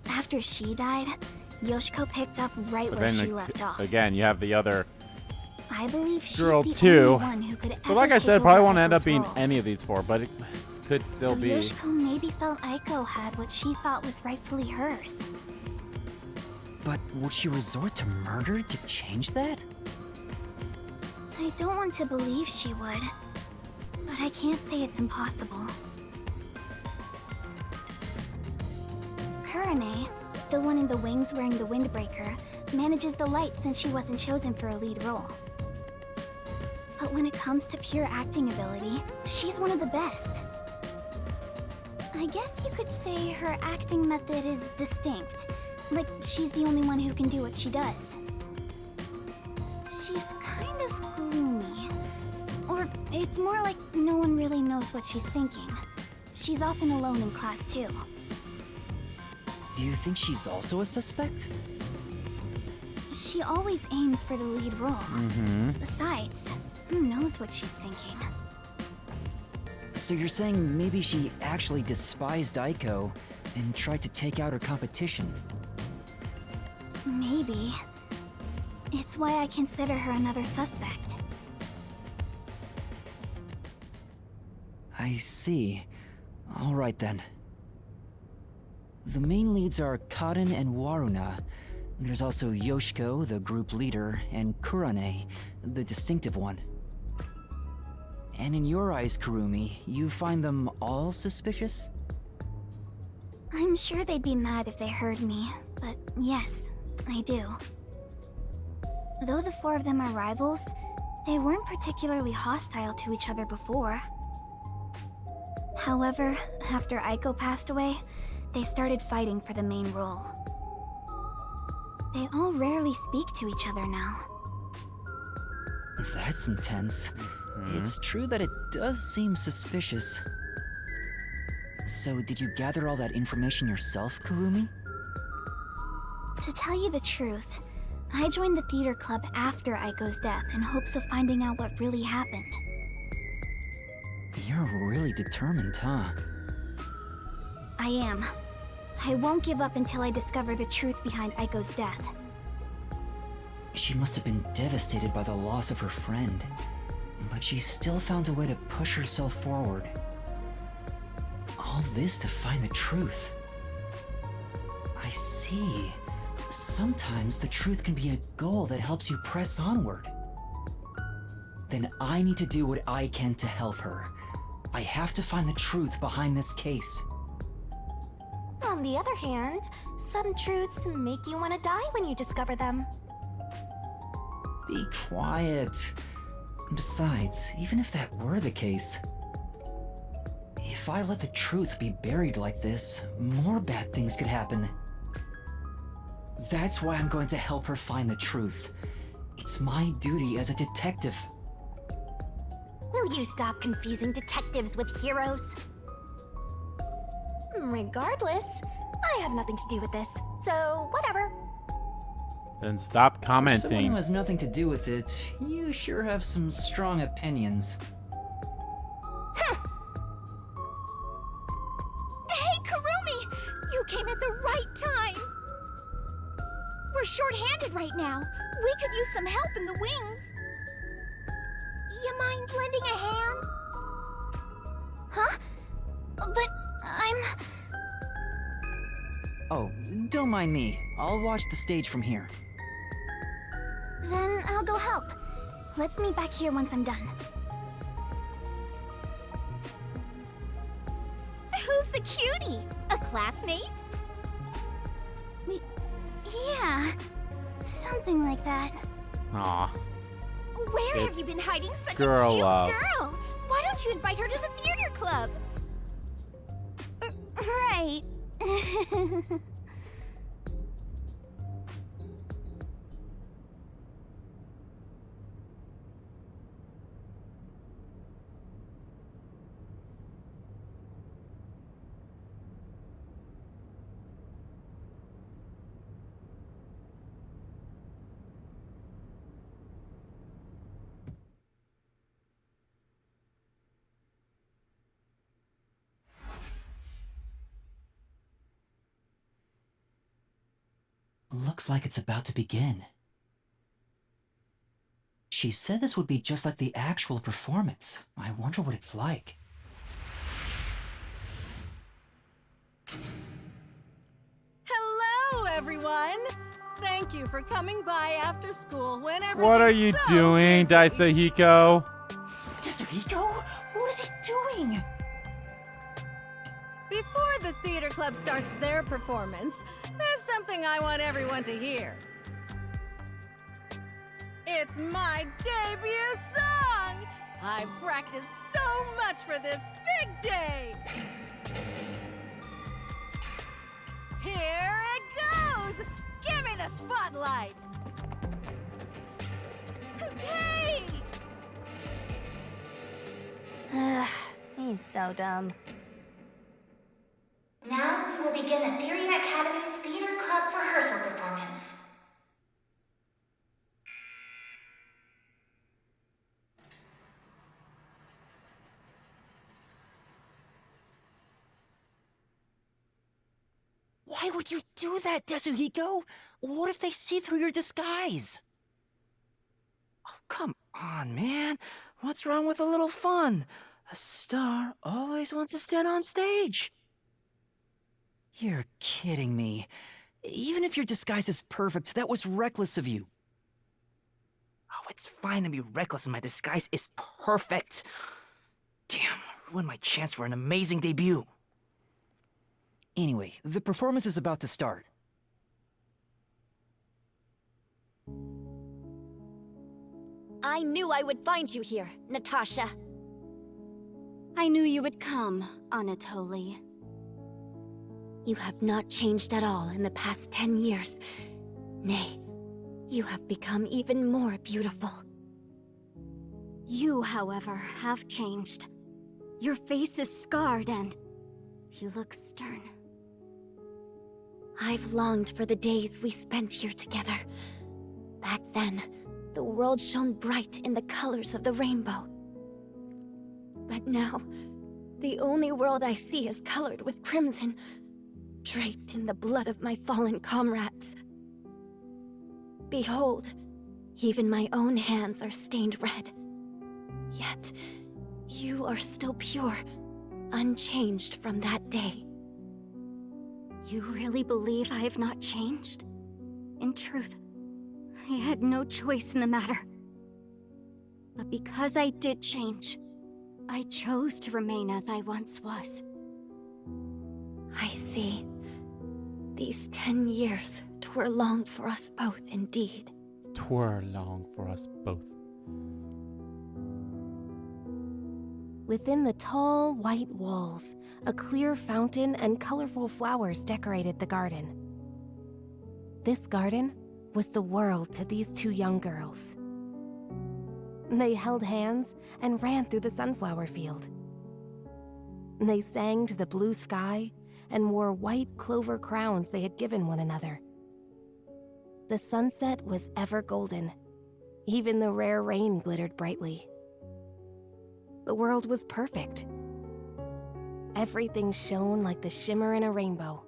After she died, Yoshiko picked up right But where then she left off. again, you have the other I believe she's girl the too. only one who could But like ever I take said, probably over won't end up Aiko's being role. any of these 4, but it could still So be. Yoshiko maybe felt Aiko had what she thought was rightfully hers. But would she resort to murder to change that? don't want to believe she would, but I can't say it's impossible. Kurane, the one in the wings wearing the windbreaker, manages the light since she wasn't chosen for a lead role. But when it comes to pure acting ability, she's one of the best. I guess you could say her acting method is distinct. Like, she's the only one who can do what she does. She's kind of gloomy. Or it's more like no one really knows what she's thinking. She's often alone in class too. Do you think she's also a suspect? She always aims for the lead role. Besides, who knows what she's thinking? So you're saying maybe she actually despised Aiko and tried to take out her competition? Maybe. It's why I consider her another suspect. I see. All right then. The main leads are Kaden and Waruna. There's also Yoshiko, the group leader, and Kurane, the distinctive one. And in your eyes, Kurumi, you find them all suspicious? I'm sure they'd be mad if they heard me, but yes, I do. Though the four of them are rivals, they weren't particularly hostile to each other before. However, after Aiko passed away, they started fighting for the main role. They all rarely speak to each other now. That's intense. It's true that it does seem suspicious. So, did you gather all that information yourself, Kurumi? To tell you the truth, I joined the theater club after Aiko's death in hopes of finding out what really happened. You're really determined, huh? I am. I won't give up until I discover the truth behind Aiko's death. She must have been devastated by the loss of her friend, but she still found a way to push herself forward. All this to find the truth. I see. Sometimes the truth can be a goal that helps you press onward. Then I need to do what I can to help her. I have to find the truth behind this case. On the other hand, some truths make you want to die when you discover them. Be quiet. Besides, even if that were the case, if I let the truth be buried like this, more bad things could happen. That's why I'm going to help her find the truth. It's my duty as a detective. Will you stop confusing detectives with heroes? Regardless, I have nothing to do with this, so whatever. Then stop For someone who commenting. has nothing to do with it, you sure have some strong opinions. Hey, Kurumi! You came at the right time! We're short-handed right now. We could use some help in the wings. You mind lending a hand? Huh? But I'm... Oh, don't mind me. I'll watch the stage from here. Then I'll go help. Let's meet back here once I'm done. Who's the cutie? A classmate? Yeah, something like that. Aw. Where have It's you been hiding such girl a cute love. girl? Why don't you invite her to the theater club? Right. Looks like it's about to begin. She said this would be just like the actual performance. I wonder what it's like. Hello, everyone! Thank you for coming by after school whenever. What are you doing, Daisuhiko? Tetsuhiko? What is he doing? Before the theater club starts their performance, there's something I want everyone to hear. It's my debut song! I've practiced so much for this big day! Here it goes! Give me the spotlight! Hey! He's so dumb. Now we will begin Etheria Academy's Theater Club rehearsal performance. Why would you do that, Tetsuhiko? What if they see through your disguise? Oh, come on, man. What's wrong with a little fun? A star always wants to stand on stage. You're kidding me. Even if your disguise is perfect, that was reckless of you. Oh, it's fine to be reckless and my disguise is perfect. Damn, ruined my chance for an amazing debut. Anyway, the performance is about to start. I knew I would find you here, Natasha. I knew you would come, Anatoly. You have not changed at all in the past 10 years. Nay, you have become even more beautiful. You, however, have changed. Your face is scarred and you look stern. I've longed for the days we spent here together. Back then, the world shone bright in the colors of the rainbow. But now, the only world I see is colored with crimson, draped in the blood of my fallen comrades. Behold, even my own hands are stained red. Yet, you are still pure, unchanged from that day. You really believe I have not changed? In truth, I had no choice in the matter. But because I did change, I chose to remain as I once was. I see. These 10 years twere long for us both indeed. Twere long for us both. Within the tall, white walls, a clear fountain and colorful flowers decorated the garden. This garden was the world to these two young girls. They held hands and ran through the sunflower field. They sang to the blue sky and wore white clover crowns they had given one another. The sunset was ever golden. Even the rare rain glittered brightly. The world was perfect. Everything shone like the shimmer in a rainbow.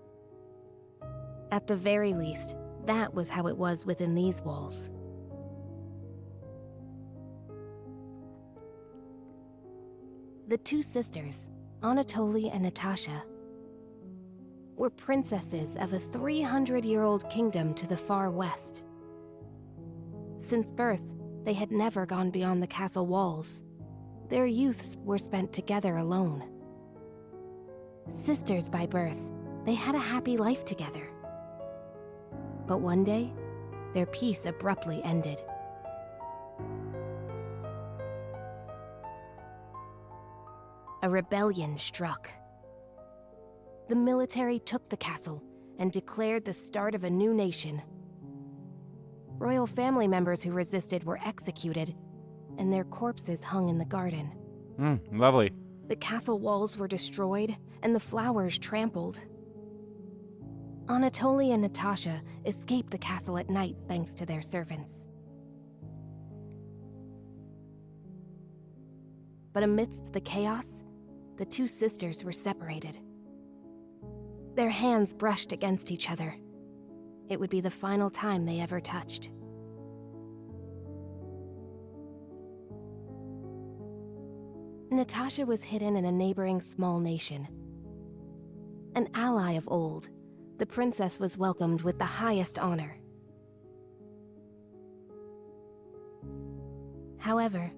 At the very least, that was how it was within these walls. The two sisters, Anatoly and Natasha, were princesses of a 300-year-old kingdom to the far west. Since birth, they had never gone beyond the castle walls. Their youths were spent together alone. Sisters by birth, they had a happy life together. But one day, their peace abruptly ended. A rebellion struck. The military took the castle and declared the start of a new nation. Royal family members who resisted were executed, and their corpses hung in the garden. Lovely. The castle walls were destroyed, and the flowers trampled. Anatoly and Natasha escaped the castle at night thanks to their servants. But amidst the chaos, the two sisters were separated. Their hands brushed against each other. It would be the final time they ever touched. Natasha was hidden in a neighboring small nation. An ally of old, the princess was welcomed with the highest honor. However,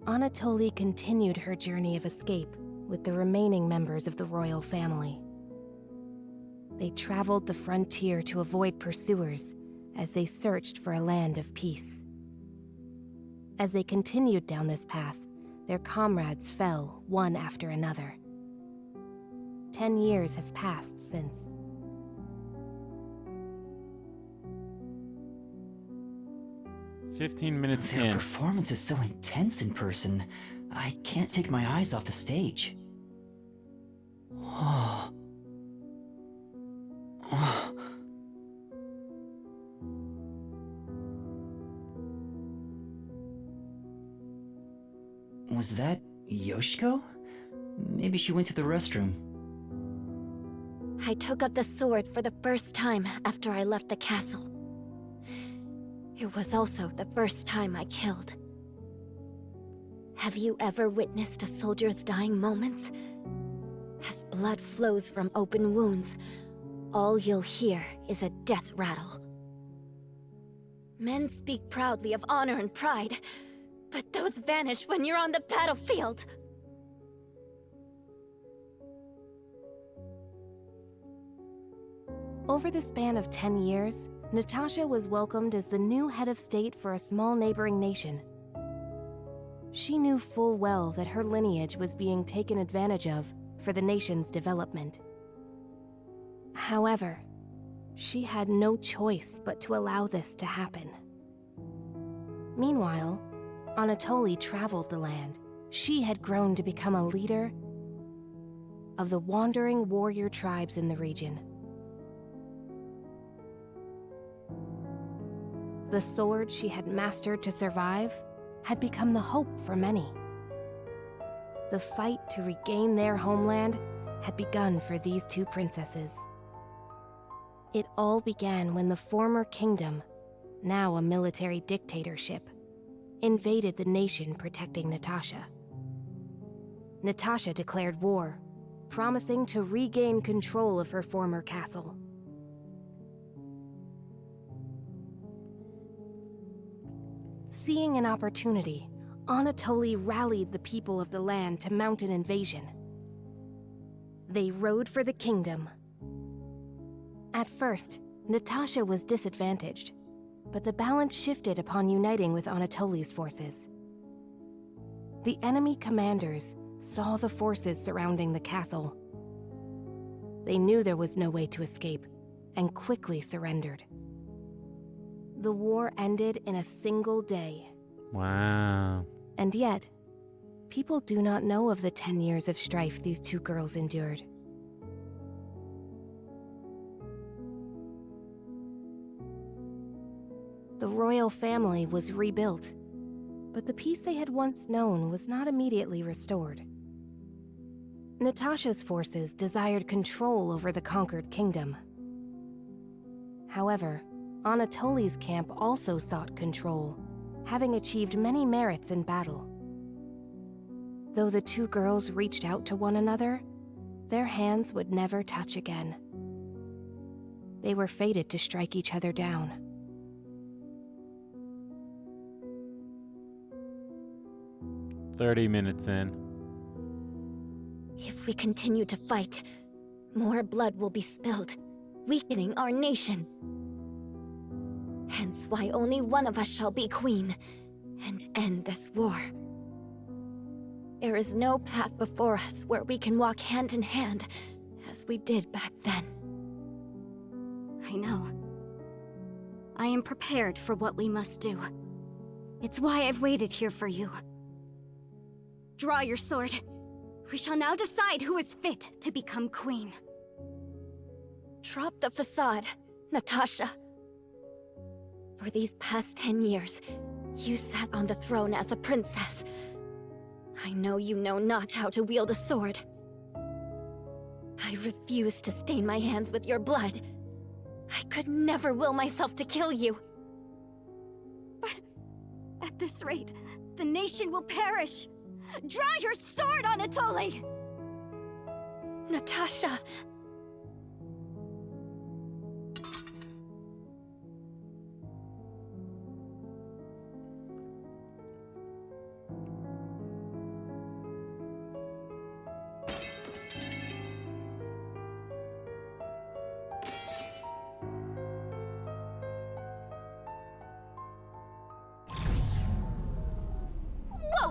Anatoly continued her journey of escape with the remaining members of the royal family. They traveled the frontier to avoid pursuers as they searched for a land of peace. As they continued down this path, their comrades fell one after another. 10 years have passed since. $15 Their in. performance is so intense in person, I can't take my eyes off the stage. Oh. Oh. Was that Yoshiko? Maybe she went to the restroom. I took up the sword for the first time after I left the castle. It was also the first time I killed. Have you ever witnessed a soldier's dying moments? As blood flows from open wounds, all you'll hear is a death rattle. Men speak proudly of honor and pride, but those vanish when you're on the battlefield. Over the span of 10 years, Natasha was welcomed as the new head of state for a small neighboring nation. She knew full well that her lineage was being taken advantage of for the nation's development. However, she had no choice but to allow this to happen. Meanwhile, Anatoly traveled the land. She had grown to become a leader of the wandering warrior tribes in the region. The sword she had mastered to survive had become the hope for many. The fight to regain their homeland had begun for these two princesses. It all began when the former kingdom, now a military dictatorship, invaded the nation protecting Natasha. Natasha declared war, promising to regain control of her former castle. Seeing an opportunity, Anatoly rallied the people of the land to mount an invasion. They rode for the kingdom. At first, Natasha was disadvantaged, but the balance shifted upon uniting with Anatoly's forces. The enemy commanders saw the forces surrounding the castle. They knew there was no way to escape, and quickly surrendered. The war ended in a single day. Wow. And yet, people do not know of the 10 years of strife these two girls endured. The royal family was rebuilt, but the peace they had once known was not immediately restored. Natasha's forces desired control over the conquered kingdom. However, Anatoly's camp also sought control, having achieved many merits in battle. Though the two girls reached out to one another, their hands would never touch again. They were fated to strike each other down. $30 in. If we continue to fight, more blood will be spilled, weakening our nation. Hence why only one of us shall be queen, and end this war. There is no path before us where we can walk hand in hand, as we did back then. I know. I am prepared for what we must do. It's why I've waited here for you. Draw your sword. We shall now decide who is fit to become queen. Drop the facade, Natasha. For these past 10 years, you sat on the throne as a princess. I know you know not how to wield a sword. I refuse to stain my hands with your blood. I could never will myself to kill you. But at this rate, the nation will perish. Draw your sword, Anatoly! Natasha!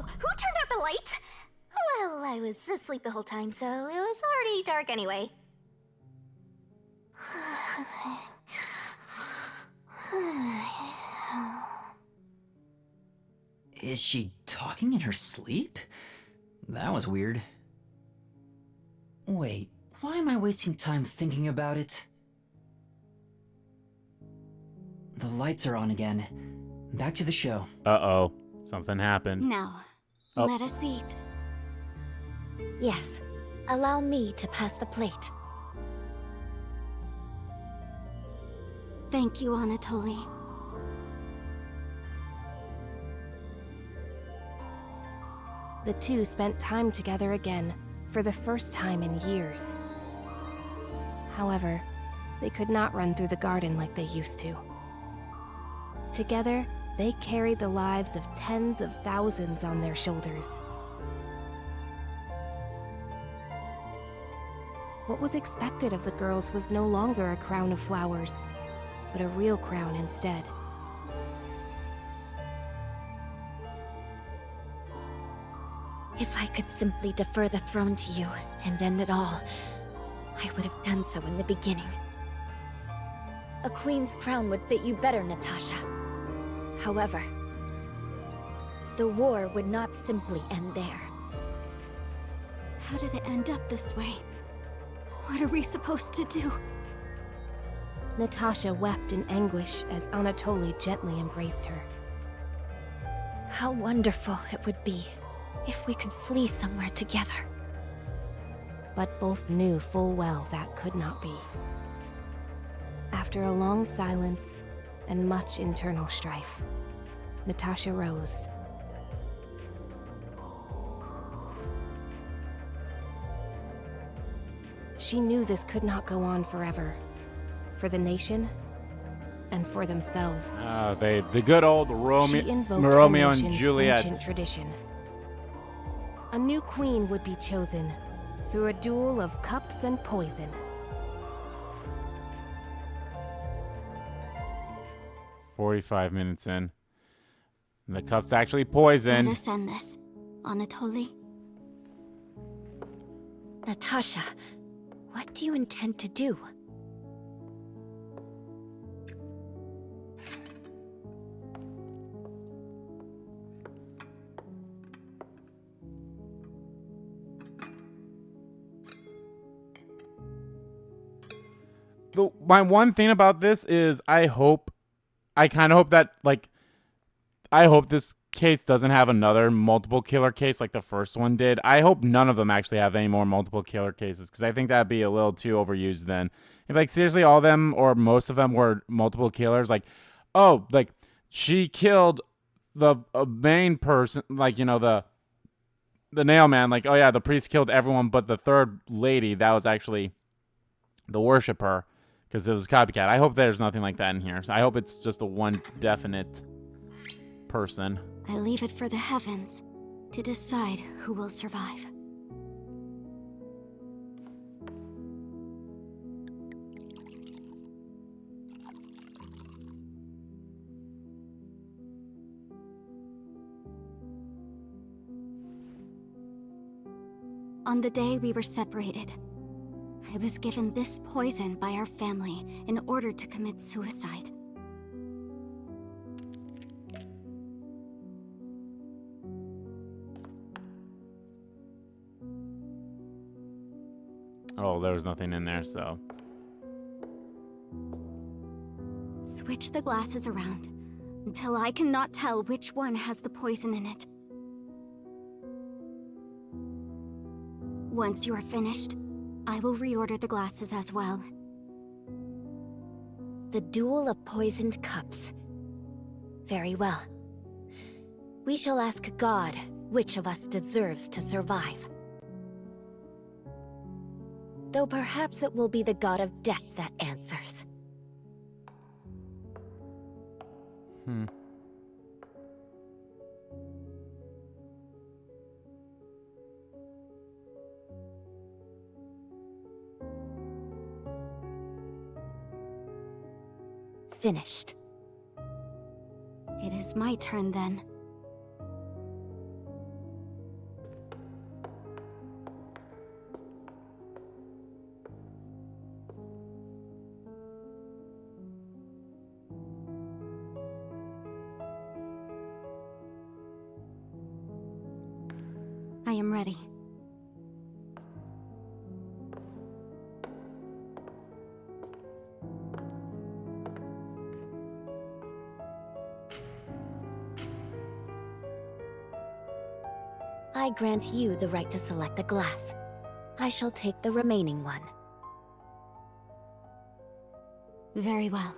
who turned out the lights? Well, I was asleep the whole time, so it was already dark anyway. Is she talking in her sleep? That was weird. Wait, why am I wasting time thinking about it? The lights are on again. Back to the show. Uh-oh. Something happened. Now, Oh. let us eat. Yes, allow me to pass the plate. Thank you, Anatoly. The two spent time together again, for the first time in years. However, they could not run through the garden like they used to. Together, they carried the lives of tens of thousands on their shoulders. What was expected of the girls was no longer a crown of flowers, but a real crown instead. If I could simply defer the throne to you and end it all, I would have done so in the beginning. A queen's crown would fit you better, Natasha. However, the war would not simply end there. How did it end up this way? What are we supposed to do? Natasha wept in anguish as Anatoly gently embraced her. How wonderful it would be if we could flee somewhere together. But both knew full well that could not be. After a long silence and much internal strife, Natasha rose. She knew this could not go on forever, for the nation and for themselves. The good old She invoked Romeo her and nation's Juliet. ancient tradition. A new queen would be chosen through a duel of cups and poison. "45 minutes in. And the cup's actually poisoned. Let us end this, Anatoly. Natasha, what do you intend to do? My one thing about this is I kind of hope that, like, I hope this case doesn't have another multiple killer case like the first one did. I hope none of them actually have any more multiple killer cases, because I think that'd be a little too overused then. If, like, seriously all of them or most of them were multiple killers, like, oh, like, she killed the main person, like, you know, the nail man, like, oh yeah, the priest killed everyone but the third lady, that was actually the worshiper, because it was a copycat. I hope there's nothing like that in here. So I hope it's just a one definite person. I leave it for the heavens to decide who will survive. On the day we were separated, I was given this poison by our family in order to commit suicide. Oh, there was nothing in there, so. Switch the glasses around until I cannot tell which one has the poison in it. Once you are finished, I will reorder the glasses as well. The duel of poisoned cups. Very well. We shall ask God which of us deserves to survive. Though perhaps it will be the god of death that answers. Finished. It is my turn then. I am ready. I grant you the right to select a glass. I shall take the remaining one. Very well.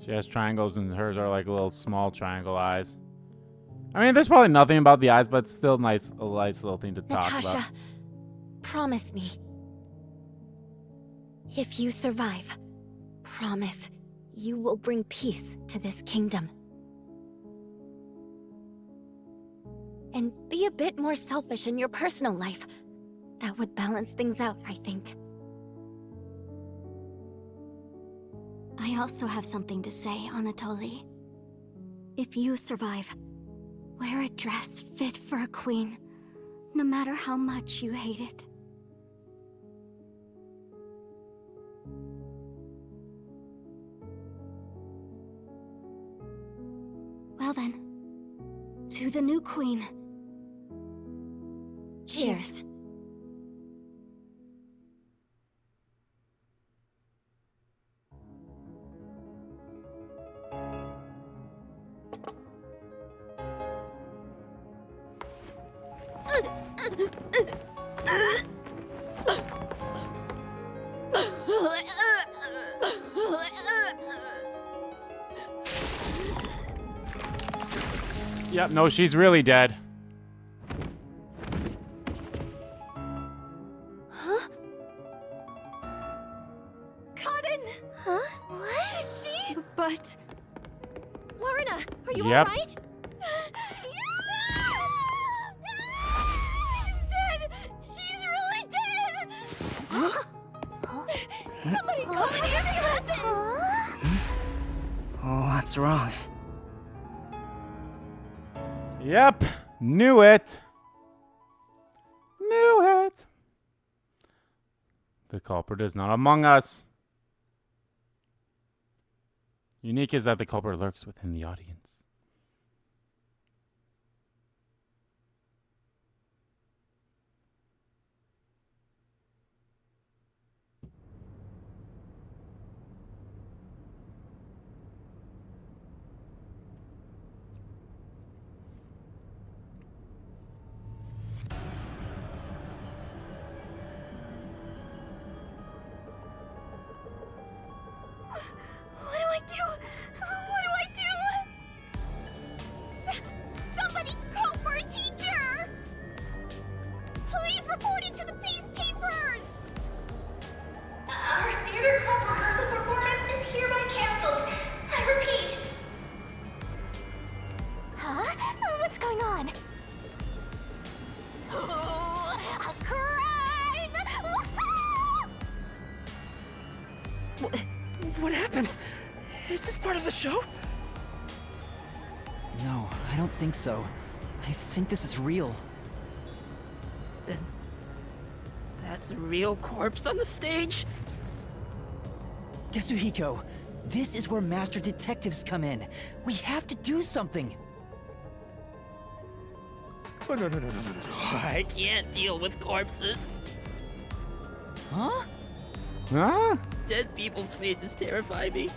She has triangles and hers are like little small triangle eyes. I mean, there's probably nothing about the eyes, but still nice, a nice little thing to talk Natasha, about. promise me. If you survive, promise you will bring peace to this kingdom. And be a bit more selfish in your personal life. That would balance things out, I think. I also have something to say, Anatoly. If you survive, wear a dress fit for a queen, no matter how much you hate it. Well then, to the new queen. Cheers. Yep, no, she's really dead. Huh? Cotton! Huh? What? Is she? But... Lorna, are you Yep. alright? She's dead! She's really dead! Somebody call me! Oh, what's wrong? Yep, knew it. Knew it. The culprit is not among us. Unique is that the culprit lurks within the audience. What do I do? What do I do? Somebody call for a teacher! Please report it to the Peacekeepers! Our theater club rehearsal performance is hereby canceled. I repeat. Huh? What's going on? Oh, a crime! What happened? Is this part of the show? No, I don't think so. I think this is real. Then that's a real corpse on the stage? Tetsuhiko, this is where master detectives come in. We have to do something. Oh, no. I can't deal with corpses. Huh? Huh? Dead people's faces terrify me.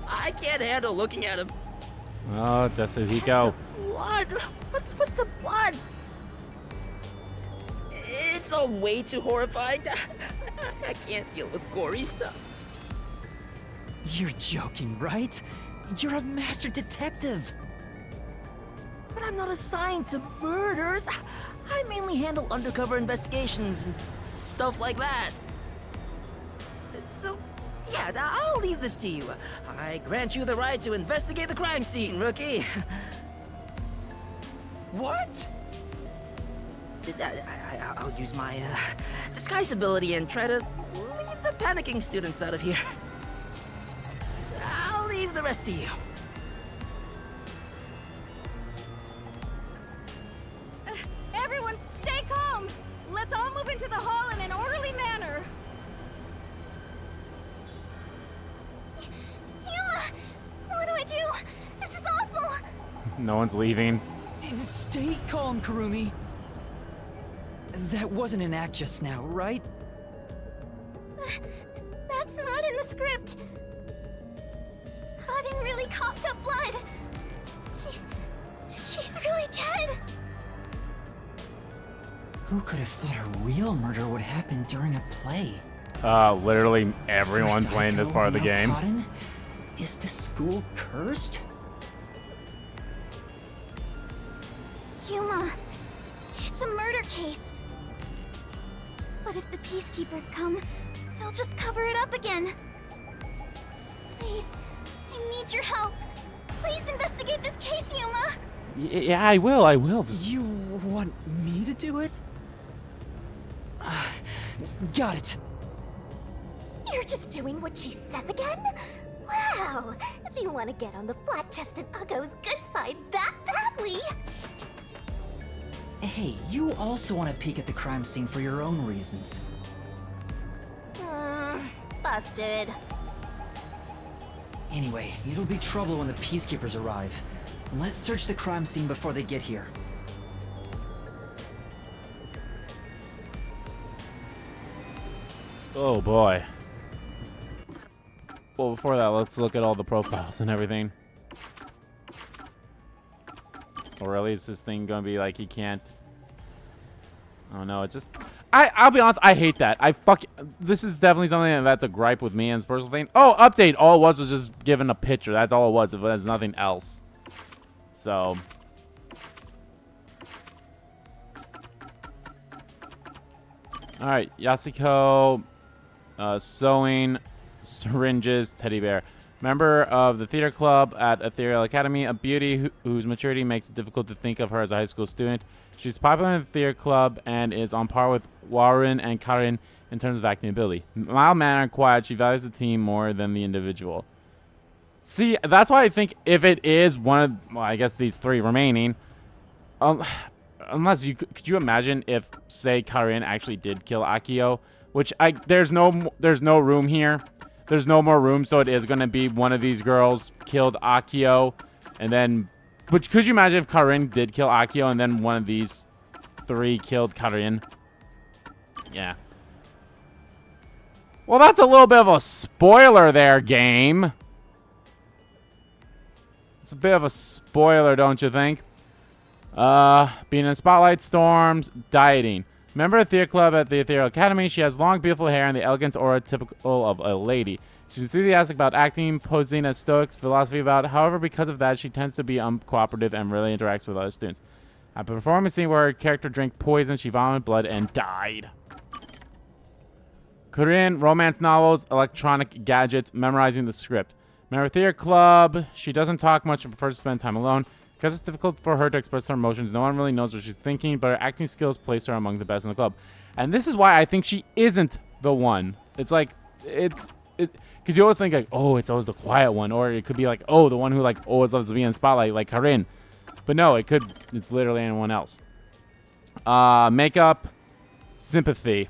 I can't handle looking at them. Oh, Tetsuhiko. Blood! What's with the blood? It's all way too horrifying. I can't deal with gory stuff. You're joking, right? You're a master detective. But I'm not assigned to murders. I mainly handle undercover investigations and stuff like that. So, yeah, I'll leave this to you. I grant you the right to investigate the crime scene, rookie. What? I'll use my disguise ability and try to leave the panicking students out of here. I'll leave the rest to you. Everyone, stay calm! Let's all move into the hall in an orderly manner! No one's leaving. Stay calm, Kurumi. That wasn't an act just now, right? That's not in the script. Karin really coughed up blood. She's really dead. Who could have thought a real murder would happen during a play? Literally everyone First playing this Aiko, part of the now game. Karin? Is the school cursed? Yuma, it's a murder case. But if the peacekeepers come, they'll just cover it up again. Please, I need your help. Please investigate this case, Yuma. Yeah, I will. Just... You want me to do it? Got it. You're just doing what she says again? Well, if you want to get on the flat-chested Uggo's good side that badly. Hey, you also want to peek at the crime scene for your own reasons. Busted. Anyway, it'll be trouble when the peacekeepers arrive. Let's search the crime scene before they get here. Oh boy. Well, before that, let's look at all the profiles and everything. Or at least this thing gonna be like he can't. Oh no, it just. I'll be honest, I hate that. This is definitely something that's a gripe with me and it's a personal thing. Oh, update. All it was just given a picture. That's all it was. It was nothing else. So. All right, Yasuko, sewing, syringes, teddy bear. Member of the theater club at Ethereal Academy, a beauty whose maturity makes it difficult to think of her as a high school student. She's popular in the theater club and is on par with Warren and Karin in terms of acting ability. Mild-mannered and quiet, she values the team more than the individual. See, that's why I think if it is one of, well, I guess these three remaining, unless you could you imagine if, say, Karin actually did kill Akio, which there's no room here. There's no more room, so it is going to be one of these girls killed Akio, and then... But could you imagine if Karin did kill Akio, and then one of these three killed Karin? Yeah. Well, that's a little bit of a spoiler there, game. It's a bit of a spoiler, don't you think? Being in spotlight, storms, dieting. Member of the theater club at the Ethereal Academy, she has long, beautiful hair and the elegant aura typical of a lady. She's enthusiastic about acting, posing as stoics, philosophy about. However, because of that, she tends to be uncooperative and really interacts with other students. At a performance scene where her character drank poison, she vomited blood and died. Korean romance novels, electronic gadgets, memorizing the script. Member of the theater club, she doesn't talk much and prefers to spend time alone. Because it's difficult for her to express her emotions, no one really knows what she's thinking, but her acting skills place her among the best in the club. And this is why I think she isn't the one. It's like, because you always think like, oh, it's always the quiet one. Or it could be like, oh, the one who like always loves to be in the spotlight, like Karin. But no, it's literally anyone else. Makeup, sympathy.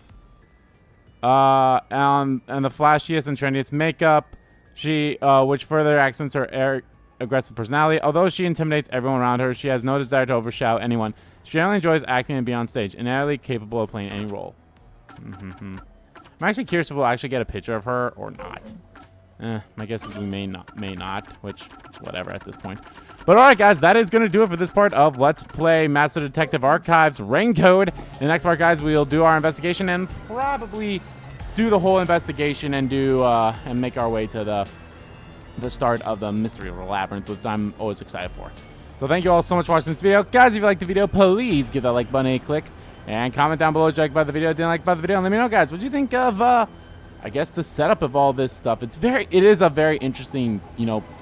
And the flashiest and trendiest makeup, which further accents her aggressive personality. Although she intimidates everyone around her, she has no desire to overshadow anyone. She generally enjoys acting and being on stage, and entirely capable of playing any role. I'm actually curious if we'll actually get a picture of her or not. My guess is we may not, which whatever at this point. But alright guys, that is going to do it for this part of Let's Play Master Detective Archives Raincode. In the next part, guys, we'll do our investigation and probably do the whole investigation and and make our way to the start of the Mystery Labyrinth, which I'm always excited for. So thank you all so much for watching this video. Guys, if you liked the video, please give that like button a click. And comment down below if you liked about the video, didn't like about the video. And let me know, guys, what do you think of, I guess, the setup of all this stuff. It is a very interesting,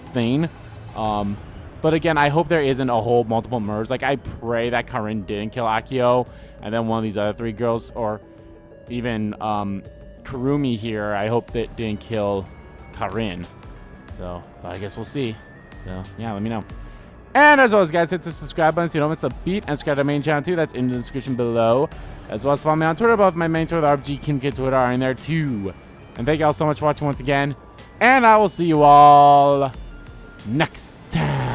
thing. But again, I hope there isn't a whole multiple murders. Like, I pray that Karin didn't kill Akio. And then one of these other three girls, or even Kurumi here, I hope that didn't kill Karin. So, but I guess we'll see. So, yeah, let me know. And as always, guys, hit the subscribe button so you don't miss a beat. And subscribe to our main channel, too. That's in the description below. As well as follow me on Twitter. Both my main Twitter, the RPG Kim Kid Twitter, are in there, too. And thank you all so much for watching once again. And I will see you all next time.